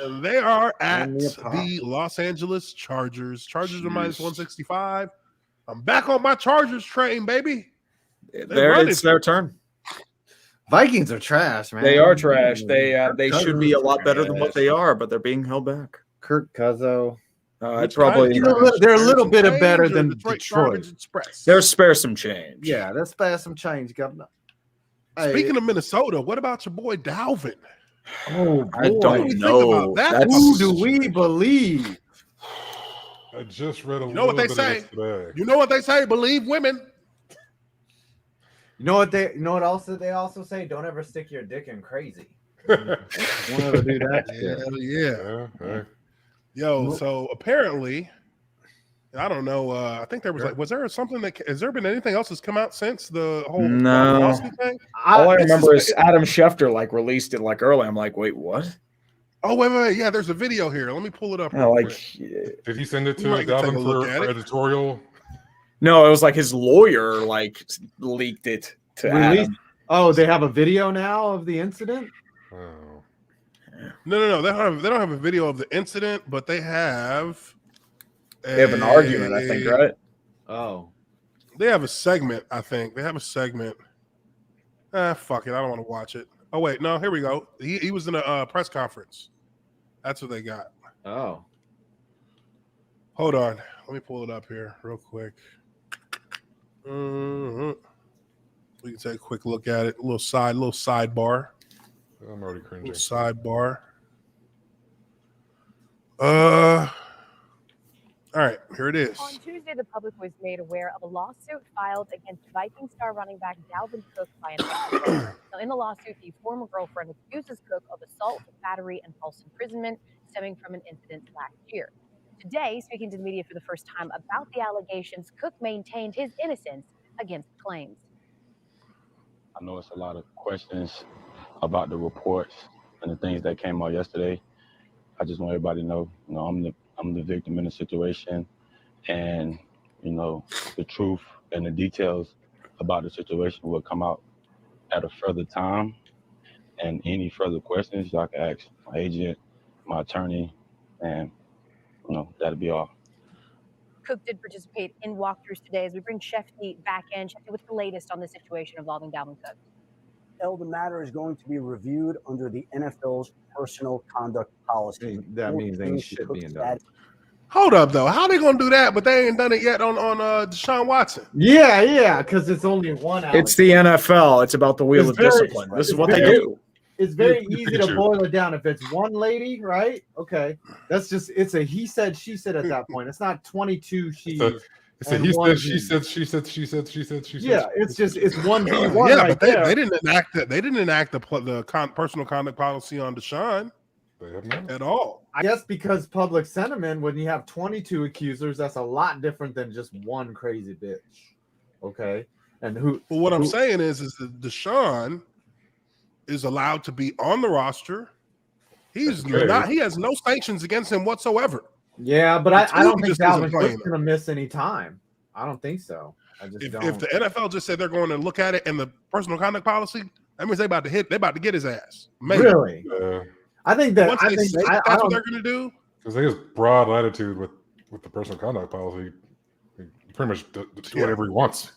And they are at Give me a pop. the Los Angeles Chargers. Chargers are minus 165. I'm back on my Chargers train, baby. It's their turn. Vikings are trash, man. They are trash. They Kirk should be a Cousins lot better than trash. what they are, but they're being held back. Kurt Cuzzo. It's probably They're a little bit Change better or than Garbage Detroit. Express. they're spare some change. Yeah, let's pass some change, Governor. Hey, Speaking of Minnesota, what about your boy Dalvin? oh, I boy. What do don't we think know. about that? That's- Who do we believe? I just read a You know what little they bit of say? this today. You know what they say? Believe women. You know what they also say? Don't ever stick your dick in crazy. Don't ever do that shit. Hell yeah. Yeah. Yo, so apparently, I don't know. I think there was there something has there been anything else that's come out since the whole No. lawsuit thing? All I This remember is- is Adam Schefter released it early. I'm like, wait, what? Oh, wait. Yeah, there's a video here. Let me pull it up. Yeah, real quick. Did he send it We to might take a Dalvin look for at it. editorial? no, it was his lawyer leaked it to Release- Adam. Oh, they have a video now of the incident? Oh. No. They don't have a video of the incident, but they have. They have an argument, I think, right? Oh. They have a segment. I think they have a segment. Fuck it. I don't want to watch it. Oh wait, no. Here we go. He was in a press conference. That's what they got. Oh. Hold on. Let me pull it up here real quick. We can take a quick look at it. A little sidebar. I'm already Little cringing. sidebar. All right, here it is. On Tuesday, the public was made aware of a lawsuit filed against Viking star running back Dalvin Cook by an ex-girlfriend. Now, in the lawsuit, the former girlfriend accuses Cook of assault, battery, and false imprisonment stemming from an incident last year. Today, speaking to the media for the first time about the allegations, Cook maintained his innocence against the claims. I know it's a lot of questions about the reports and the things that came out yesterday. I just want everybody to know, I'm the victim in the situation, and the truth and the details about the situation will come out at a further time. And any further questions, y'all can ask my agent, my attorney, and that'll be all. Cook did participate in walkthroughs today as we bring Shefty back in. Shefty, what's the latest on the situation involving Dalvin Cook? The matter is going to be reviewed under the NFL's personal conduct policy. That means ain't shit being done. Hold up, though. How they gonna do that? But they ain't done it yet on Deshaun Watson. Yeah, because it's only one. It's the NFL. It's about the wheel of discipline. This is what they do. It's very easy to boil it down. If it's one lady, right? Okay, it's a he said, she said at that point. It's not 22 she's. It's a he said, she said, she said, she said, she said, she said. Yeah, it's one v one. Yeah, right but they there. didn't enact that. They didn't enact the personal conduct policy on Deshaun They have not. at all. I guess because public sentiment, when you have 22 accusers, that's a lot different than just one crazy bitch. Okay, and who? But what I'm saying is that Deshaun is allowed to be on the roster. He's not. He has no sanctions against him whatsoever. Yeah, but I don't think just isn't Dalvin playing Cook's going to miss any time. I don't think so. I just don't. If the NFL just said they're going to look at it and the personal conduct policy, that means they about to get his ass. Maybe. Really? I think that Once they say that's what they're going to do. Because they have broad latitude with the personal conduct policy. He pretty much do whatever he wants.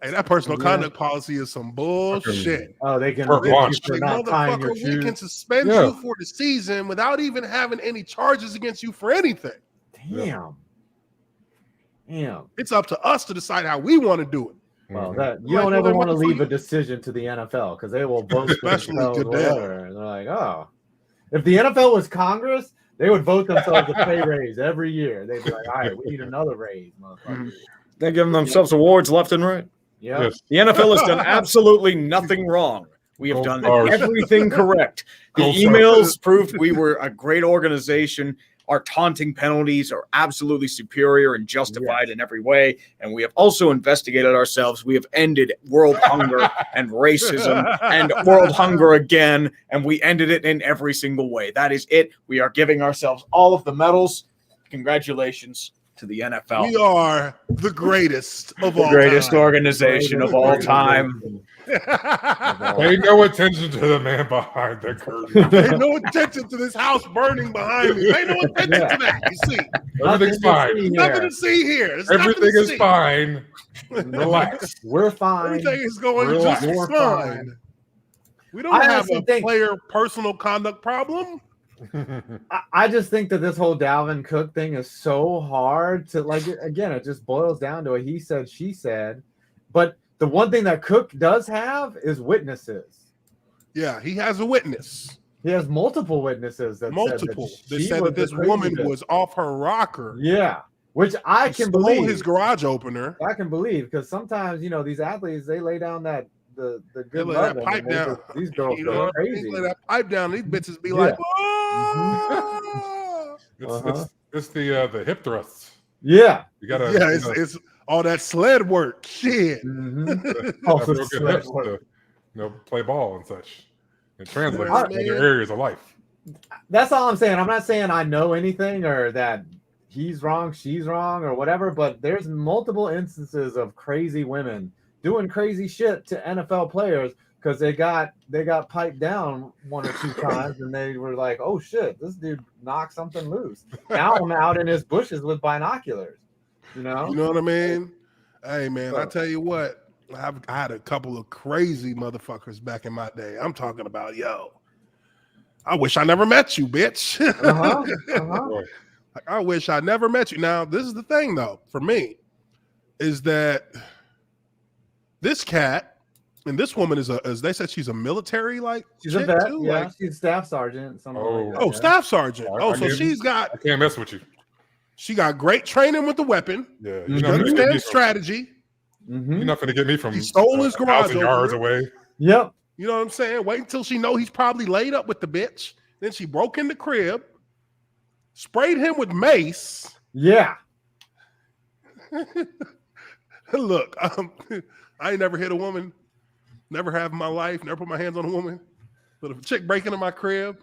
Hey, that personal conduct policy is some bullshit. Oh, they can we can suspend you for the season without even having any charges against you for anything. Damn. It's up to us to decide how we want to do it. Well, you don't ever want to leave a decision to the NFL because they will vote especially Goodell. And they're like, oh, if the NFL was Congress, they would vote themselves a pay raise every year. They'd be like, all right, we need another raise, motherfucker. They're giving themselves awards left and right. Yeah, yes. The NFL has done absolutely nothing wrong. We have done everything correct. The emails proved we were a great organization. Our taunting penalties are absolutely superior and justified in every way. And we have also investigated ourselves. We have ended world hunger and racism and world hunger again. And we ended it in every single way. That is it. We are giving ourselves all of the medals. Congratulations to the NFL. We are the greatest of all time. The greatest organization of all time. Pay no attention to the man behind the curtain. Pay no attention to this house burning behind me. Pay no attention to that. You see, everything's fine. Nothing to see here. There's everything is fine. Relax. We're fine. Everything is going just fine. We don't have a player personal conduct problem. I just think that this whole Dalvin Cook thing is so hard to again, it just boils down to a he said, she said. But the one thing that Cook does have is witnesses. Yeah, he has a witness. He has multiple witnesses that said that this woman was off her rocker. Yeah, which I can believe. His garage opener. I can believe because sometimes these athletes they lay down the good that pipe down. These girls go crazy. They lay that pipe down. These bitches be like, It's the hip thrusts. Yeah, you gotta. Yeah, it's all that sled work. Shit. Also broken hips to play ball and such. It translates to other areas of life. That's all I'm saying. I'm not saying I know anything or that he's wrong, she's wrong, or whatever. But there's multiple instances of crazy women doing crazy shit to NFL players because they got piped down one or two times and they were like, oh shit, this dude knocked something loose. Now I'm out in his bushes with binoculars. You know what I mean? Hey man, I tell you what, I had a couple of crazy motherfuckers back in my day. I'm talking about, I wish I never met you, bitch. I wish I never met you. Now, this is the thing though, for me, is that this cat and this woman as they said, she's a military she's a vet, too? Yeah, she's staff sergeant. Staff sergeant. So she's got. I can't mess with you. She got great training with the weapon. Yeah, she understands strategy. You're not going to get me from. He stole his garage yards away. Yep. You know what I'm saying? Wait until she know he's probably laid up with the bitch. Then she broke in the crib, sprayed him with mace. Yeah. Look, I ain't never hit a woman. Never have in my life. Never put my hands on a woman. But if a chick break into my crib,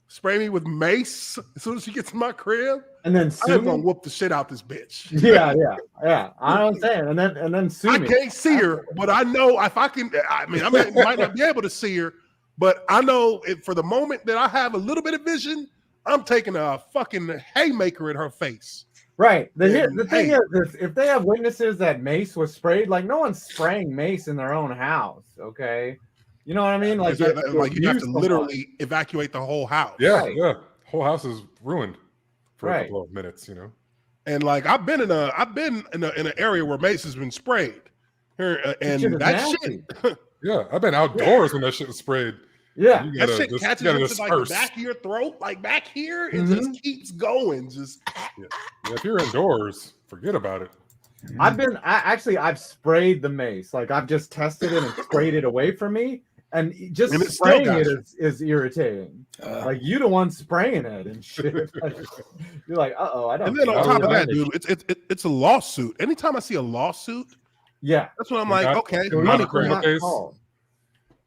spray me with mace as soon as she gets in my crib, and then I'm gonna whoop the shit out this bitch. Yeah. I know what I'm saying. And then sue me. I can't see her, but I know if I can. I mean, I might not be able to see her, but I know for the moment that I have a little bit of vision, I'm taking a fucking haymaker in her face. Right. The thing is, if they have witnesses that mace was sprayed, no one's spraying mace in their own house. Okay. You know what I mean? You have to literally evacuate the whole house. Yeah, yeah. Whole house is ruined for a couple of minutes, And like I've been in an area where mace has been sprayed. And that shit. Yeah, I've been outdoors when that shit was sprayed. Yeah, that shit catches into like the back of your throat, like back here. It just keeps going. Just yeah, if you're indoors, forget about it. I've sprayed the mace. Like I've just tested it and sprayed it away from me. And just spraying it is irritating. Like you the one spraying it and shit. You're like, I don't. And then on top of that, dude, it's a lawsuit. Anytime I see a lawsuit, that's when I'm like, okay, money grab.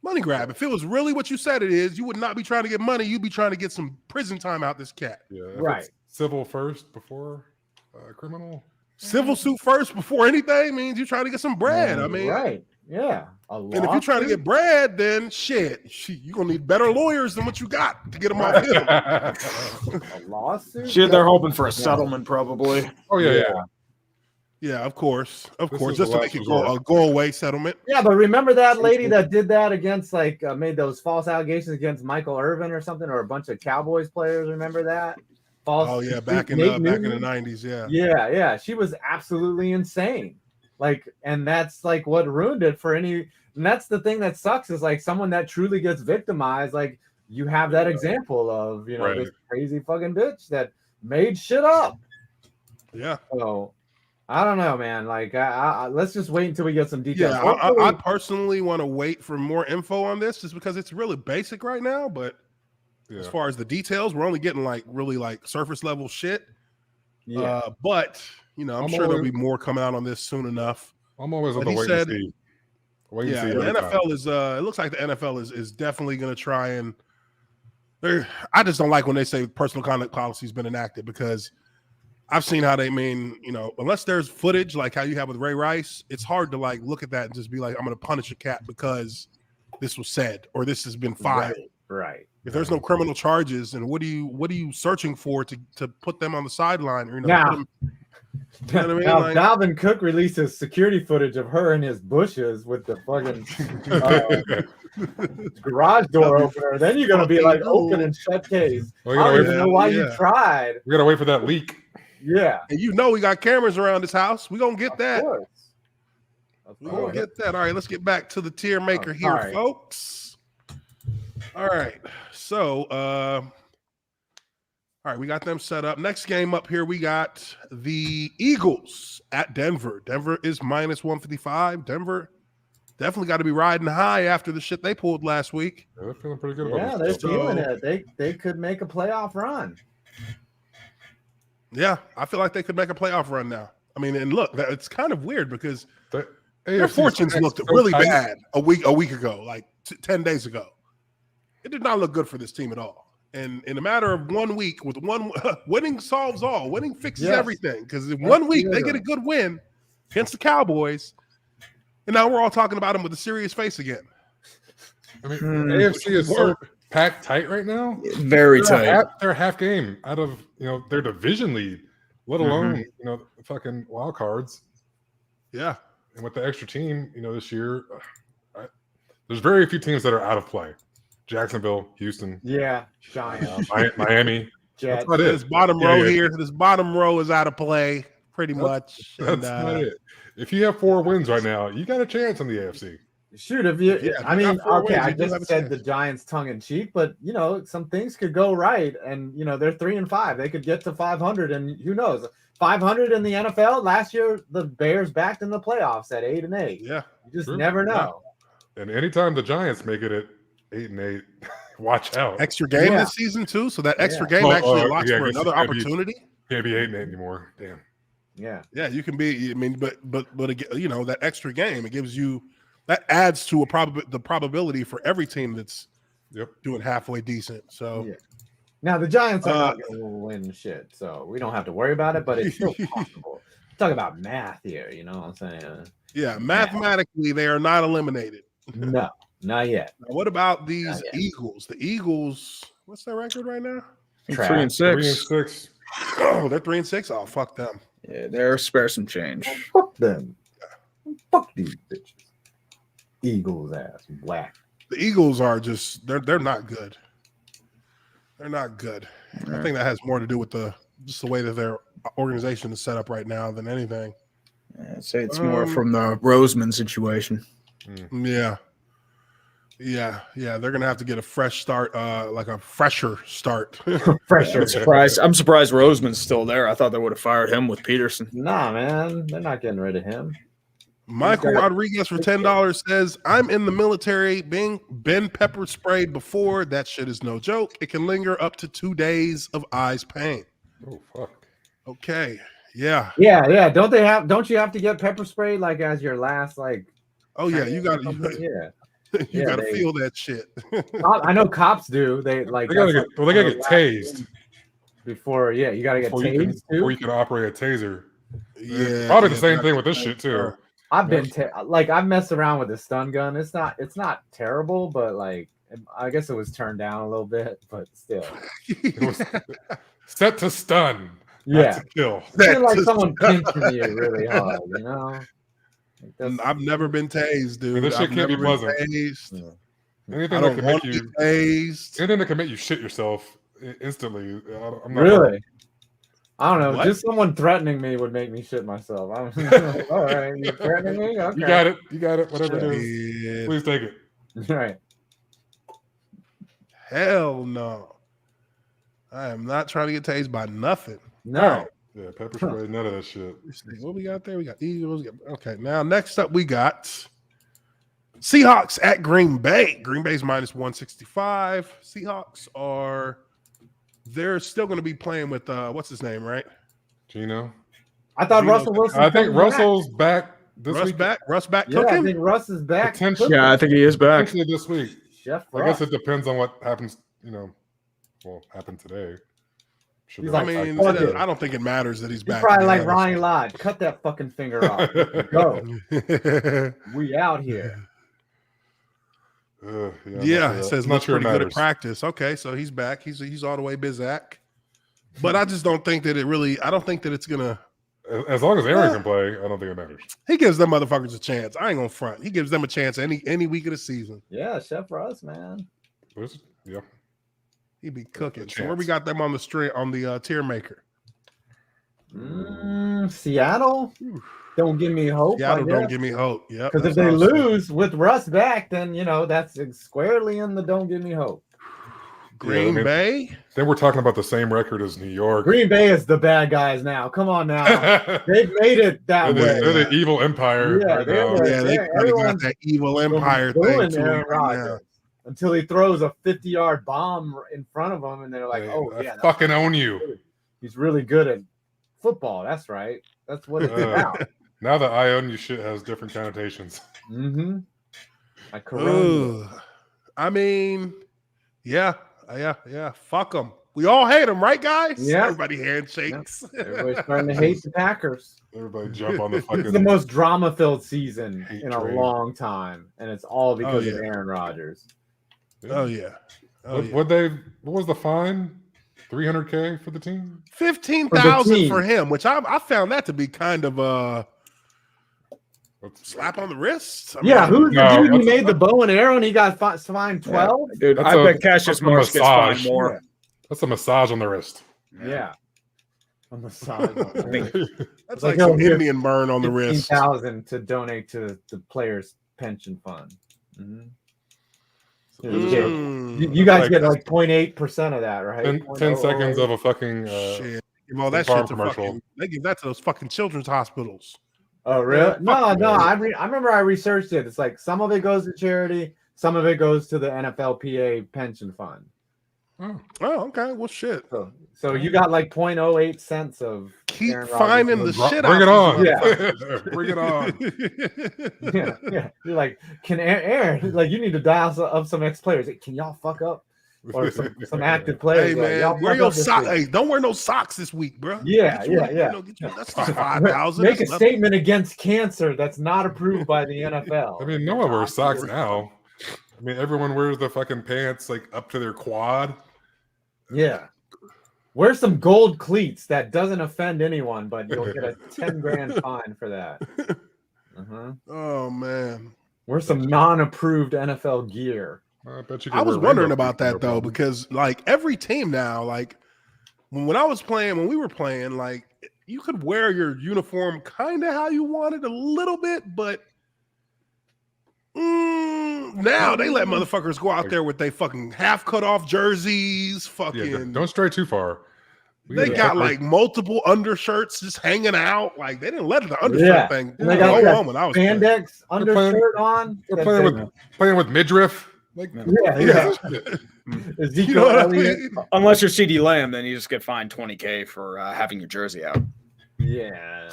Money grab. If it was really what you said it is, you would not be trying to get money. You'd be trying to get some prison time out this cat. Yeah, right. Civil first before criminal. Civil suit first before anything means you're trying to get some bread. I mean, right. Yeah. And if you're trying to get bread, then shit, you're going to need better lawyers than what you got to get them off him. A lawsuit? Shit, they're hoping for a settlement probably. Oh, yeah. Yeah, of course. Just to make it go away settlement. Yeah, but remember that lady that did that against, like, made those false allegations against Michael Irvin or something, or a bunch of Cowboys players? Remember that? Back in the 90s, yeah. Yeah. She was absolutely insane. Like, and that's like what ruined it for any. And that's the thing that sucks is like someone that truly gets victimized. Like you have that example of, this crazy fucking bitch that made shit up. Yeah. So I don't know, man. Like, let's just wait until we get some details. Yeah, I personally want to wait for more info on this just because it's really basic right now. But as far as the details, we're only getting like really like surface level shit. Yeah. But I'm sure there'll be more coming out on this soon enough. I'm always on the wait and see. The NFL is. It looks like the NFL is definitely going to try and. I just don't like when they say personal conduct policy has been enacted because I've seen how they mean. Unless there's footage like how you have with Ray Rice, it's hard to like look at that and just be like, I'm going to punish a cat because this was said or this has been filed. Right. If there's no criminal charges, and what are you searching for to put them on the sideline or Now, Dalvin Cook releases security footage of her in his bushes with the fucking garage door opener. Then you're gonna be like open and shut case. I don't even know why you tried. We gotta wait for that leak. Yeah, and we got cameras around this house. We gonna get that. We gonna get that. All right, let's get back to the Tiermaker here, folks. All right, so. All right, we got them set up. Next game up here, we got the Eagles at Denver. Denver is minus 155. Denver definitely got to be riding high after the shit they pulled last week. Yeah, they're feeling pretty good about they're feeling it. They could make a playoff run. Yeah, I feel like they could make a playoff run now. I mean, and look, it's kind of weird because their fortunes looked really bad a week ago, like 10 days ago. It did not look good for this team at all. And in a matter of 1 week, with one winning solves all. Winning fixes everything. Because in 1 week they get a good win against the Cowboys, and now we're all talking about them with a serious face again. I mean, AFC is so packed tight right now. Very tight. They're a half game out of their division lead, let alone fucking wild cards. Yeah, and with the extra team, this year, there's very few teams that are out of play. Jacksonville, Houston, Giants, Miami. Jets. This bottom row here, this bottom row is out of play pretty much. That's not it. If you have 4 wins right now, you got a chance in the AFC. Shoot, if you, I mean, okay, I just said the Giants tongue in cheek, but some things could go right, and they're 3-5. They could get to 500, and who knows? 500 in the NFL last year, the Bears backed in the playoffs at 8-8. Yeah, you just never know. And anytime the Giants make it at 8-8, watch out. Extra game this season too, so that extra game actually unlocks for another opportunity. Can't be 8-8 anymore. Damn. Yeah, you can be. I mean, but that extra game, it gives you that adds to the probability for every team that's doing halfway decent. So now the Giants are not going to win shit, so we don't have to worry about it. But it's still possible. Talk about math here, you know what I'm saying? Yeah, mathematically they are not eliminated. No. Not yet. Now, what about these Eagles? The Eagles, what's their record right now? 3-6. 3-6. Oh, they're 3-6. Oh, fuck them. Yeah, they're spare some change. Fuck them. Fuck these bitches. Eagles ass whack. The Eagles are just they're not good. They're not good. I think that has more to do with the way that organization is set up right now than anything. I'd say it's more from the Roseman situation. Yeah. They're gonna have to get a fresh start, like a fresher start. Fresher. I'm surprised Roseman's still there. I thought they would have fired him with Peterson. Nah, man, they're not getting rid of him. Michael Rodriguez for $10 says, "I'm in the military. Being been pepper sprayed before. That shit is no joke. It can linger up to 2 days of eyes pain." Oh fuck. Okay. Yeah. Don't you have to get pepper sprayed like as your last like? Oh yeah, you got to. You got to feel that shit. I know cops do. They gotta get tased before. Yeah, you got to get tased too. Before you can operate a taser. Yeah, probably the same thing with this shit too. I've been I've messed around with the stun gun. It's not terrible, but like I guess it was turned down a little bit, but still. It was set to stun. Yeah, to kill. I feel like someone pinching you really hard, you know. I've never been tased, dude. This shit can't be pleasant. Anything that can make you tased. Anything that can make you shit yourself instantly. I'm not really. I don't know. What? Just someone threatening me would make me shit myself. I'm like, all right, you threatening me? Okay. You got it. Whatever it is. Please take it. All right. Hell no. I am not trying to get tased by nothing. No. Yeah, pepper spray, none of that shit. What we got there? We got Eagles. Okay, now next up we got Seahawks at Green Bay. Green Bay's minus 165. Seahawks they're still going to be playing with what's his name, right? Gino. I thought Russell Wilson. I think Russell's back this week. Russ back yeah, cooking? I think Russ is back. Yeah, I think he is back. Potentially this week. Chef I guess it depends on what happens, happened today. I don't think it matters that he's back. He's probably like Ronnie Lodge. Cut that fucking finger off. Go. We out here. It says looks pretty good at practice. Okay, so he's back. He's all the way Bizak. But I just don't think that I don't think that it's gonna. As long as Aaron can play, I don't think it matters. He gives them motherfuckers a chance. I ain't gonna front. He gives them a chance any week of the season. Yeah, Chef Russ, man. Yeah. He'd be cooking. So where we got them on the Tiermaker? Seattle. Don't give me hope. Seattle don't give me hope. Yeah. Because if they lose with Russ back, then that's squarely in the don't give me hope. Green Bay. Then we're talking about the same record as New York. Green Bay is the bad guys now. Come on now. They've made it that way. They're the evil empire. Yeah, they got that evil empire thing to right until he throws a 50-yard bomb in front of them, and they're like, I fucking own you. He's really good at football. That's right. That's what it's about. Now that I own you shit has different connotations. Mm-hmm. I mean, yeah. Fuck them. We all hate them, right, guys? Yeah. Everybody handshakes. Yeah. Everybody's starting to hate the Packers. Everybody jump on the fucking. It's the most drama-filled season in a long time, and it's all because of Aaron Rodgers. Oh yeah. What was the fine? $300K for the team? 15,000 for him, which I found that to be kind of a slap on the wrist. Who's the dude who made the bow and arrow and he got fined 12? Yeah, dude, I bet Cassius Marsh gets fined more. Yeah. That's a massage on the wrist. Yeah. A massage. That's like some Indian burn on the wrist. 15,000 to donate to the players' pension fund. Mm-hmm. You guys get like 0.8% of that, right? 10 seconds of a fucking shit. Well, that shit's commercial. They give that to those fucking children's hospitals. Oh, really? No. I remember I researched it. It's like some of it goes to charity, some of it goes to the NFLPA pension fund. Oh, okay. Well, shit. So you got like 0.08 cents of. Keep finding the shit out. Bring it on. Yeah. Bring it on. Yeah. You're like, can Aaron, like, you need to dial up some ex-players. Can y'all fuck up? Or some active players. Hey, man, wear your socks. Hey, don't wear no socks this week, bro. Yeah. That's just 5,000. Make a statement against cancer that's not approved by the NFL. I mean, no one wears socks now. I mean, everyone wears the fucking pants like up to their quad. Yeah. Wear some gold cleats that doesn't offend anyone, but you'll get a 10 grand fine for that. Uh-huh. Oh, man. Wear some non-approved NFL gear. I was wondering about that, though, because, like, every team now, like, when we were playing, like, you could wear your uniform kind of how you want it a little bit, but now they let motherfuckers go out there with they fucking half cut off jerseys. Fucking don't stray too far. They got like multiple undershirts just hanging out. Like they didn't let the undershirt thing go on when I was spandex undershirt on. They're playing with midriff. Like you know what I mean? Unless you're CD Lamb, then you just get fined $20,000 for having your jersey out. Yeah.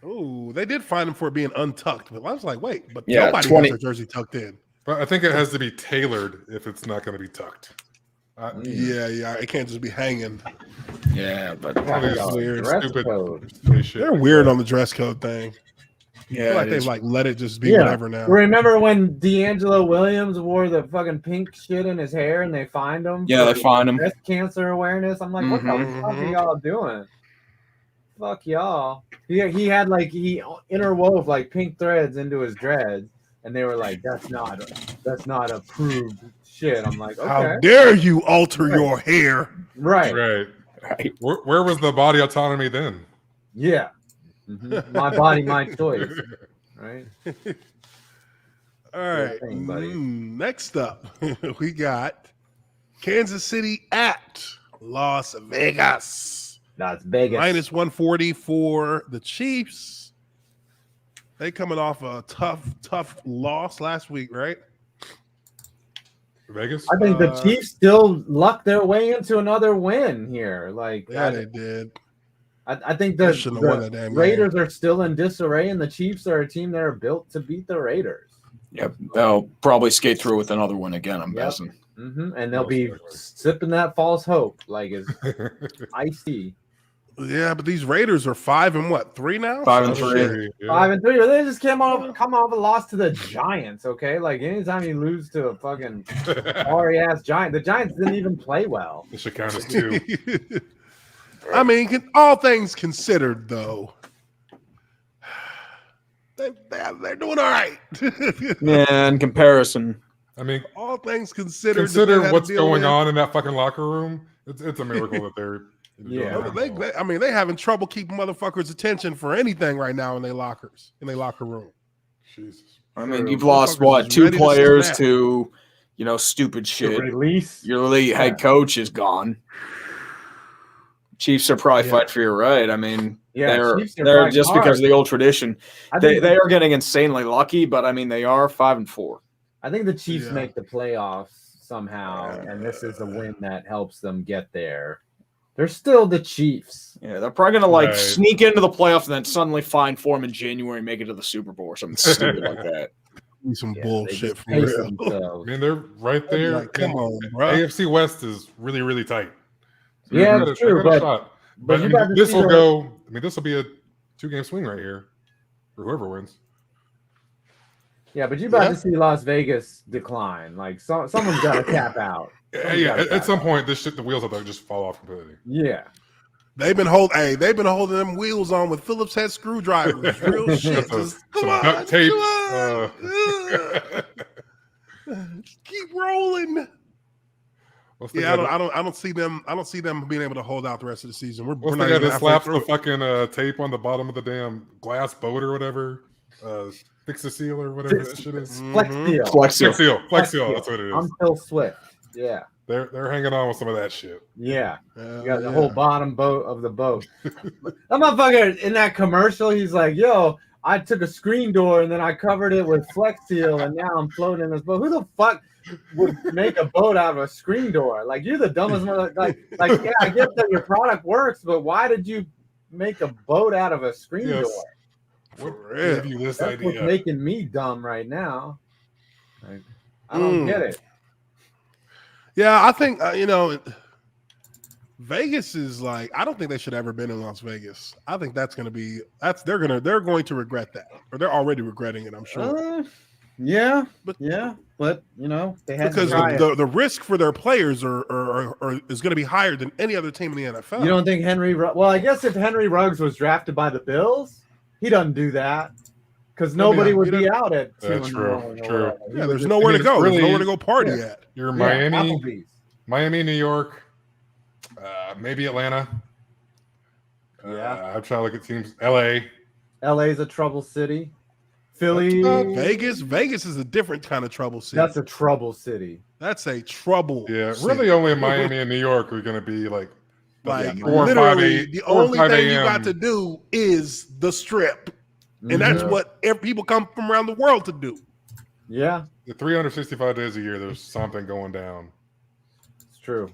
Ooh, they did fine him for being untucked, but I was like, wait, but yeah, nobody has their jersey tucked in. But I think it has to be tailored if it's not going to be tucked. Yeah, it can't just be hanging. Yeah, but weird, stupid. They're weird on the dress code thing. Yeah, I feel like they like let it just be whatever now. Remember when D'Angelo Williams wore the fucking pink shit in his hair and they fined him? Yeah, they fined him. Breast cancer awareness. I'm like, what the fuck are y'all doing? Fuck y'all. He interwove like pink threads into his dreads, and they were like, that's not approved shit. I'm like, okay. How dare you alter your hair? Right. Where was the body autonomy then? Yeah. My body, my choice. Right. All right. Next up, we got Kansas City at Las Vegas. Las Vegas. Minus 140 for the Chiefs. They coming off a tough loss last week, right? Vegas? I think the Chiefs still lucked their way into another win here. Like, they did. I think the Raiders are still in disarray, and the Chiefs are a team that are built to beat the Raiders. Yep, they'll probably skate through with another one again, I'm guessing. And they'll be sipping that false hope like it's icy. Yeah, but these Raiders are 5-3 now. 5-3. 5-3. They just come off a loss to the Giants. Okay, like anytime you lose to a fucking sorry ass Giant, the Giants didn't even play well. It should count as 2. I mean, all things considered, though, they're doing all right. Yeah, in comparison. I mean, all things considered. Consider what's going on in that fucking locker room. It's a miracle that they're. They having trouble keeping motherfuckers' attention for anything right now in their locker room. Jesus. I mean, you've lost what, 2 players to stupid shit. Release. Your elite head coach is gone. Chiefs are probably fighting for your right. I mean, they're just because of the old tradition. They are getting insanely lucky, but I mean, they are 5-4. I think the Chiefs make the playoffs somehow, and this is a win that helps them get there. They're still the Chiefs. Yeah, they're probably gonna sneak into the playoffs and then suddenly find form in January and make it to the Super Bowl or something stupid like that. Some bullshit for real. I mean, they're right there. Like, come on, bro. AFC West is really, really tight. So yeah, it's true. But this will go. I mean, this will be a 2-game swing right here for whoever wins. Yeah, but you're about to see Las Vegas decline. Like someone's got to cap out. At some point, the wheels have to just fall off completely. Yeah, they've been holding them wheels on with Phillips head screwdrivers. Real shit. Come on, duct tape. Keep rolling. I don't see them. I don't see them being able to hold out the rest of the season. We're not the guy even that slaps the fucking tape on the bottom of the damn glass boat or whatever. Fix the seal or whatever that shit is. Flex seal. Flex seal. That's what it is. I'm Phil Swift. Yeah. They're hanging on with some of that shit. Yeah. You got the whole bottom boat of the boat. That motherfucker in that commercial, he's like, yo, I took a screen door and then I covered it with Flex Seal and now I'm floating in this boat. Who the fuck would make a boat out of a screen door? Like, you're the dumbest motherfucker. Like, yeah, I get that your product works, but why did you make a boat out of a screen door? What gave you this That's idea? what's making me dumb right now. Like, I don't get it. Yeah, I think Vegas is like, I don't think they should have ever been in Las Vegas. I think they're going to regret that, or they're already regretting it. I'm sure. But they had because to try the risk for their players is going to be higher than any other team in the NFL. You don't think Well, I guess if Henry Ruggs was drafted by the Bills, he doesn't do that because nobody would be out at 2-0. True. Yeah, there's nowhere to go. There's nowhere to go party at. You're Miami, New York, maybe Atlanta. Yeah. I'm trying to look at teams. LA. LA's a trouble city. Philly. Vegas is a different kind of trouble city. That's a trouble city. That's a trouble. Yeah, city. really only Miami and New York are going to be like Like 4 or 5 literally, a.m. the 4 or only 5 thing you a.m. got to do is the strip, and that's Yeah. what people come from around the world to do. Yeah, The 365 days a year, there's something going down. it's true.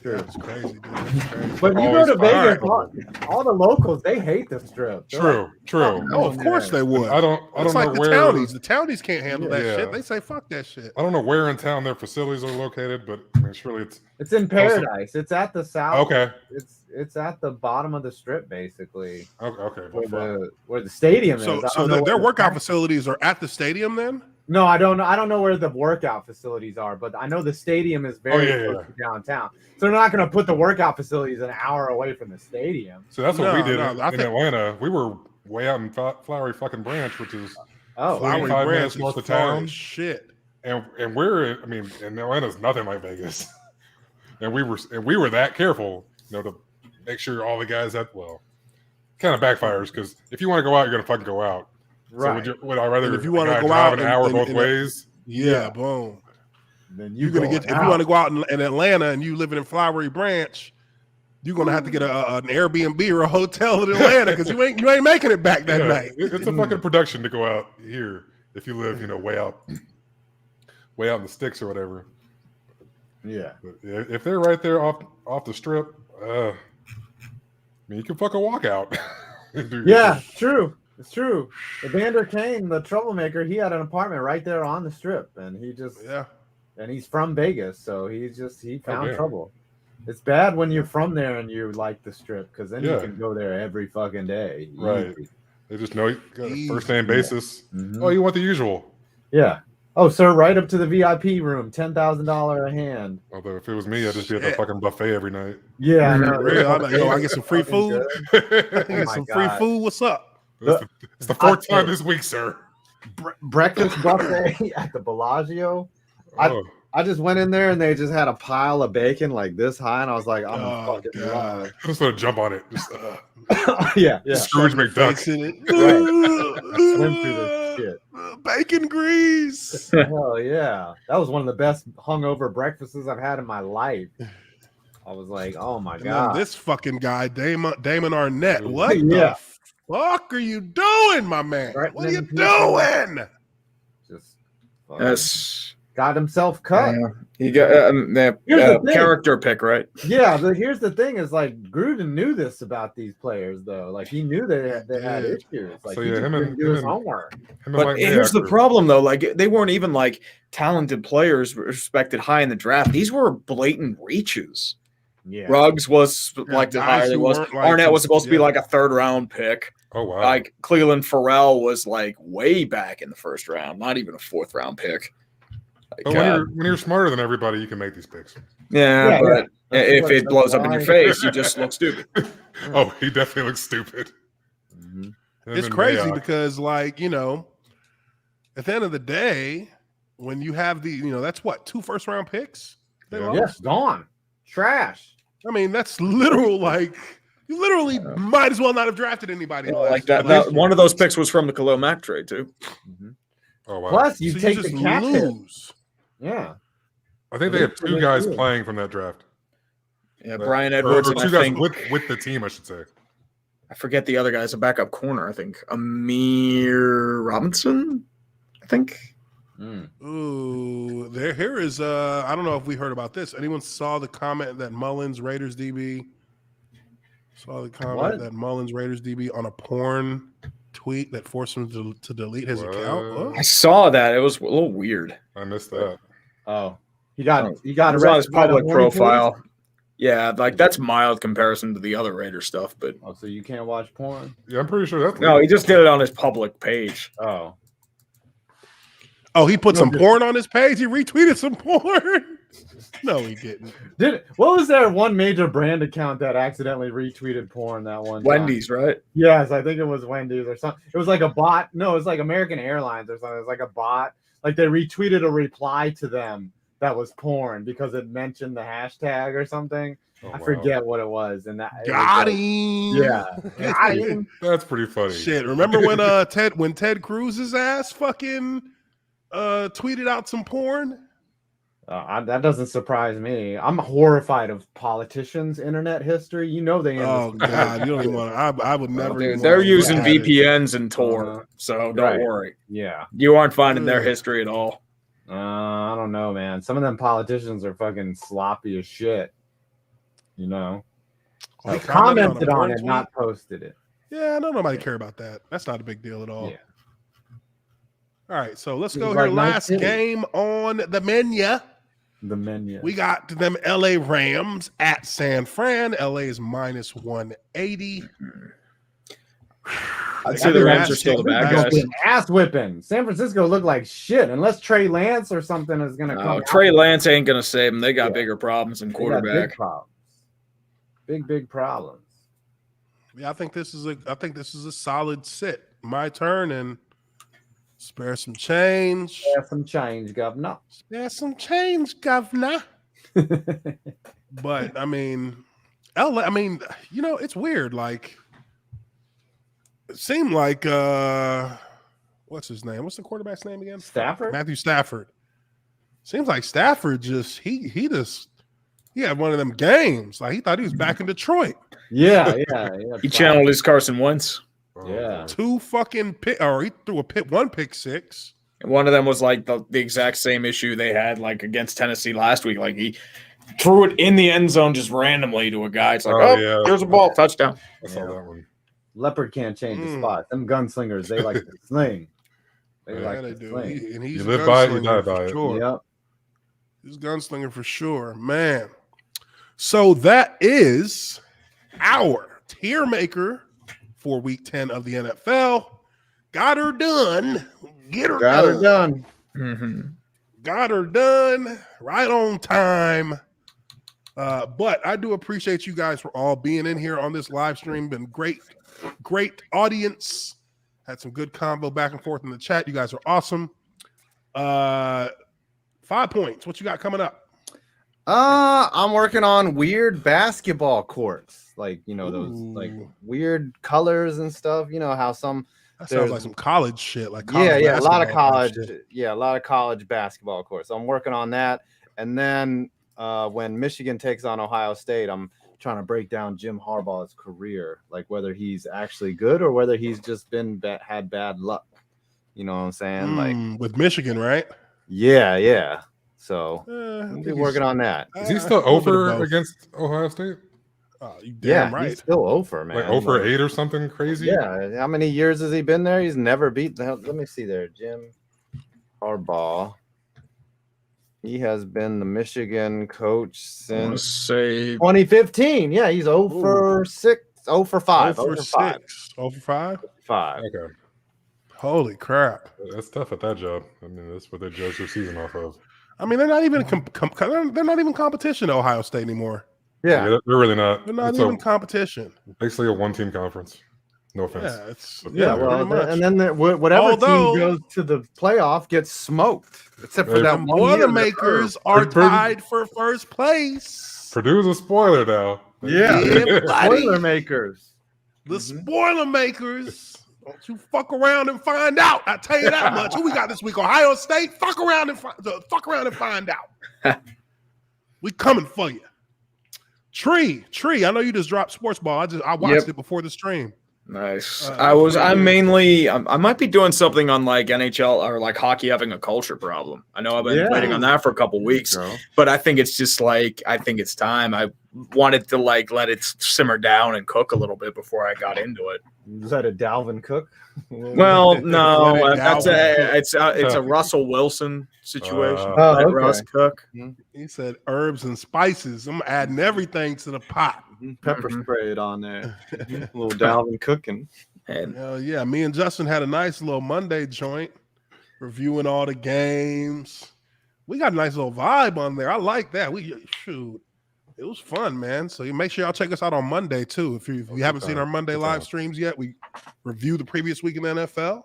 Yeah, it's crazy, dude. It's crazy. But you go Always to Vegas, fine. all the locals, they hate the strip. They're like, True. Oh, of course they would. I don't It's know like the where townies. The townies can't handle that Yeah. shit. They say fuck that shit. I don't know where in town their facilities are located, but I mean, surely it's It's in Paradise. It's at the south. okay. It's at the bottom of the strip, basically, Okay. where the stadium is. So, I so don't know their where the workout practice- facilities are at the stadium then? No, I don't know. I don't know where the workout facilities are, but I know the stadium is very close to downtown. So they're not going to put the workout facilities an hour away from the stadium. So that's what we did I in think Atlanta. We were way out in Flowery fucking Branch, which is Oh, Flowery 45 Branch minutes is north of far town. as shit. and and Atlanta's nothing like Vegas. and we were that careful, to make sure all the guys kind of backfires, because if you want to go out, you're gonna fucking go out. right. So would I rather And if you wanna a guy go drive out an hour and- both and- ways? Yeah, boom. Then You're gonna get if you want to go out in Atlanta and you living in Flowery Branch, you're gonna have to get an Airbnb or a hotel in Atlanta because you ain't making it back that night. It's a fucking production to go out here if you live, way out in the sticks or whatever. Yeah. But if they're right there off the strip, you can fucking walk out. Yeah, true. It's true. Evander Kane, the troublemaker, he had an apartment right there on the strip, and and he's from Vegas, so he found damn. trouble. It's bad when you're from there and you like the strip, because then you Yeah. can go there every fucking day. Right. Easy. They just know you got a first name basis. Mhm. Oh, you want the usual. Yeah. Oh, sir, right up to the VIP room, $10,000 a hand. Although if it was me, I'd just be at the fucking buffet every night. Yeah, I know. Really? I'm like, yo, I get some free food. I Oh get my some God. free food. What's up? It's the fourth time this week, sir. Breakfast buffet at the Bellagio. Oh, I just went in there and they just had a pile of bacon like this high, and I was like, I'm Oh, fucking God. I just want to jump on it. Just, yeah. Scrooge McDuck. Fixing it. Swim through this shit. Bacon grease. Hell yeah. That was one of the best hungover breakfasts I've had in my life. I was like, oh my And then God. this fucking guy, Damon Arnett. What Yeah. the fuck are you doing, my man? Right, What are you then people- doing? Just Yes. got himself cut. You got Here's the thing. character pick, right? Yeah, but here's the thing: is like Gruden knew this about these players, though. Like he knew they had issues. Like So, he yeah, just him and- didn't do him his and- homework. But here's the problem, though. Like they weren't even like talented players respected high in the draft. These were blatant reaches. Yeah, Ruggs was like the guys higher he who was. weren't, like, Arnett was supposed to be yeah. like a 3rd round pick. Oh, wow. Like Cleveland Farrell was like way back in the 1st round, not even a 4th round pick. Like, But when you're smarter than everybody, you can make these picks. yeah, but That's if what- it that's blows up in your why- face, you just look stupid. Oh, he definitely looks stupid. Mhm. Him It's and crazy Mayock. because, like, at the end of the day, when you have that's what, 2 first-round picks? They Yeah. lost? Yes, gone, trash. I mean, that's literal. Like, you literally might as well not have drafted anybody. in the Like last- that, last that year. one of those picks was from the Khalil Mack trade too. Oh, wow. Plus, you So take just the cap hit. lose. Yeah, I think they had 2 guys playing from that draft. Yeah, But- Brian or Edwards. 2 And I guys think with the team, I should say. I forget the other guy's a backup corner. I think Amir Robinson. I think. Ooh, here is I don't know if we heard about this. Anyone saw the comment that Mullins Raiders DB that Mullins Raiders DB on a porn tweet that forced him to delete his What? account? What? I saw that. It was a little weird. I missed that. Oh, he got It was on his arrested by the public Horny profile. Yeah, like that's mild comparison to the other Raider stuff, but Police? Oh, so you can't watch porn? Yeah, I'm pretty sure that's no, he just did it on his public page. Oh, Oh, he put some porn on his page. He retweeted some porn. No, he didn't. what was there one major brand account that accidentally retweeted porn that one time? Wendy's, right? Yes, I think it was Wendy's or something. It was like a bot. No, it was like American Airlines or something. It was like a bot. Like they retweeted a reply to them that was porn because it mentioned the hashtag or something. Oh, I wow. forget what it was, and that Got it him. was got him. That's pretty funny. Shit. Remember when Ted Cruz's ass fucking tweeted out some porn? That doesn't surprise me. I'm horrified of politicians' internet history. You know they. Oh God, you don't even want to. I would never. Dude, even they're wanna using look at it. VPNs and Tor, so don't Right. worry. Yeah. You aren't finding their Ugh. history at all. I don't know, man. Some of them politicians are fucking sloppy as shit. You know. Oh, he Commented a on porn it, tweet? not posted it. Yeah, I know nobody care about that. That's not a big deal at all. Yeah. All right, so let's It go was here. like Night Last City. game on the menu. The menu. We got them LA Rams at San Fran. LA is minus 180. I'd say the Rams are still the bad guys. Ass whipping. San Francisco looked like shit unless Trey Lance or something is going to come. Trey out. Lance ain't going to save them. They got Yeah. bigger problems than They got quarterback. Big problems. Big problems. Yeah, I think this is a solid sit. My turn and spare some change. Yeah, some change, governor. Spare some change, governor. But I mean, LA, I mean, you know, it's weird. Like, it seemed like what's his name? What's the quarterback's name again? Stafford? Matthew Stafford. Seems like Stafford just he had one of them games. Like he thought he was back in Detroit. Yeah. He channeled his Carson Wentz. Yeah. Two fucking he threw one pick six. And one of them was like the exact same issue they had like against Tennessee last week. Like he threw it in the end zone just randomly to a guy. It's like, here's a ball, touchdown. I saw that one. Leopard can't change the spot. Them gunslingers, they like to sling. They Yeah, like they to do. sling. And he's You a live by it, you gunslinger die for by it. sure. Yep. He's a gunslinger for sure, man. So that is our tier maker for week 10 of the NFL. Got her done. Get her Got done. her done. Mm-hmm. Got her done right on time. But I do appreciate you guys for all being in here on this live stream. Been great audience. Had some good combo back and forth in the chat. You guys are awesome. 5 points. What you got coming up? I'm working on weird basketball courts, like those like weird colors and stuff. You know how some That sounds like some college shit. Like college a lot of basketball college, type shit. a lot of college basketball courts. So I'm working on that, and then when Michigan takes on Ohio State, I'm trying to break down Jim Harbaugh's career, like whether he's actually good or whether he's just had bad luck. You know what I'm saying? Like With Michigan, right? yeah. So I we'll think be working on that. Is he still a little bit of over both. against Ohio State? Oh, you damn right. He's still over, man. Like over 8 or something crazy? Yeah, how many years has he been there? He's never beat the hell. Let me see there, Jim Harbaugh. He has been the Michigan coach I want to since say 2015. Yeah, he's 0 for 6, 0 for 5, 0 for 6. 0 for 5? 5. Okay. Holy crap. That's tough at that job. I mean, that's what they judge their season off of. I mean, they're not even they're not even competition to Ohio State anymore. Yeah. They're really not. They're not It's even competition. basically a one-team conference. No offense. Yeah, it's Yeah, pretty well, much. and then whatever Although- team goes to the playoff gets smoked, except for Right. that the one year. Boilermakers are Purdue- tied for first place. Purdue's a spoiler now. Yeah, Yeah, buddy. Boilermakers. The Spoilermakers. Don't you fuck around and find out. I tell you that much. Who we got this week? Ohio State. Fuck around and find out. We coming for you. Tree. I know you just dropped sports ball. I watched it before the stream. nice. I might be doing something on like NHL or like hockey having a culture problem. I know I've been waiting on that for a couple weeks, but I think it's just like I think it's time. I wanted to like let it simmer down and cook a little bit before I got into it. Is that a Dalvin Cook? Well, no, Let it it's a Russell Wilson situation. Oh, Let okay. Russ cook. He said herbs and spices. I'm adding everything to the pot. Pepper sprayed on there. A little Dalvin cooking. And Hell yeah. Me and Justin had a nice little Monday joint reviewing all the games. We got a nice little vibe on there. I like that. It was fun, man. So you make sure y'all check us out on Monday too. If you haven't seen our Monday live streams yet, we review the previous week in the NFL.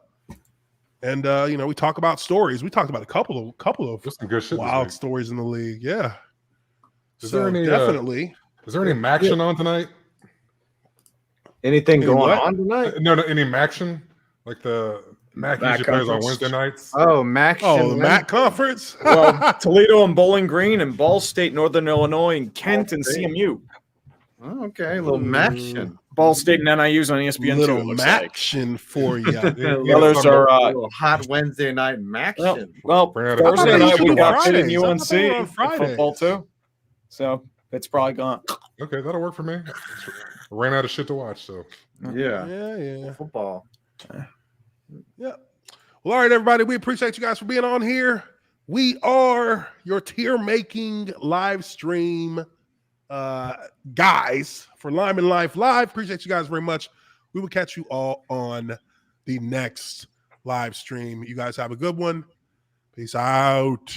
And we talk about stories. We talked about a couple of There's some good shit this wild week. stories in the league. Yeah. Is So there any definitely Is there any Maction on tonight? Anything going what? on tonight? No, any Maction? Like the MAC MAC usually plays on conference. Wednesday nights. Oh, Max. Oh, the MAC conference. Well, Toledo and Bowling Green and Ball State, Northern Illinois, and Kent and State. CMU. Oh, okay, a little Maction. Ball State and NIU's on ESPN Little too. It looks like. Maction for you. The others are A little hot Wednesday night Maction. well Bring out a- Thursday I thought night they we were got Pitt Fridays. and I UNC thought they were on in football Fridays. too. So it's probably gone. Okay, that'll work for me. Ran out of shit to watch, so Yeah. Yeah. Football. Yeah. Well, all right, everybody. We appreciate you guys for being on here. We are your tier making live stream guys for Lineman Life Live. Appreciate you guys very much. We will catch you all on the next live stream. You guys have a good one. Peace out.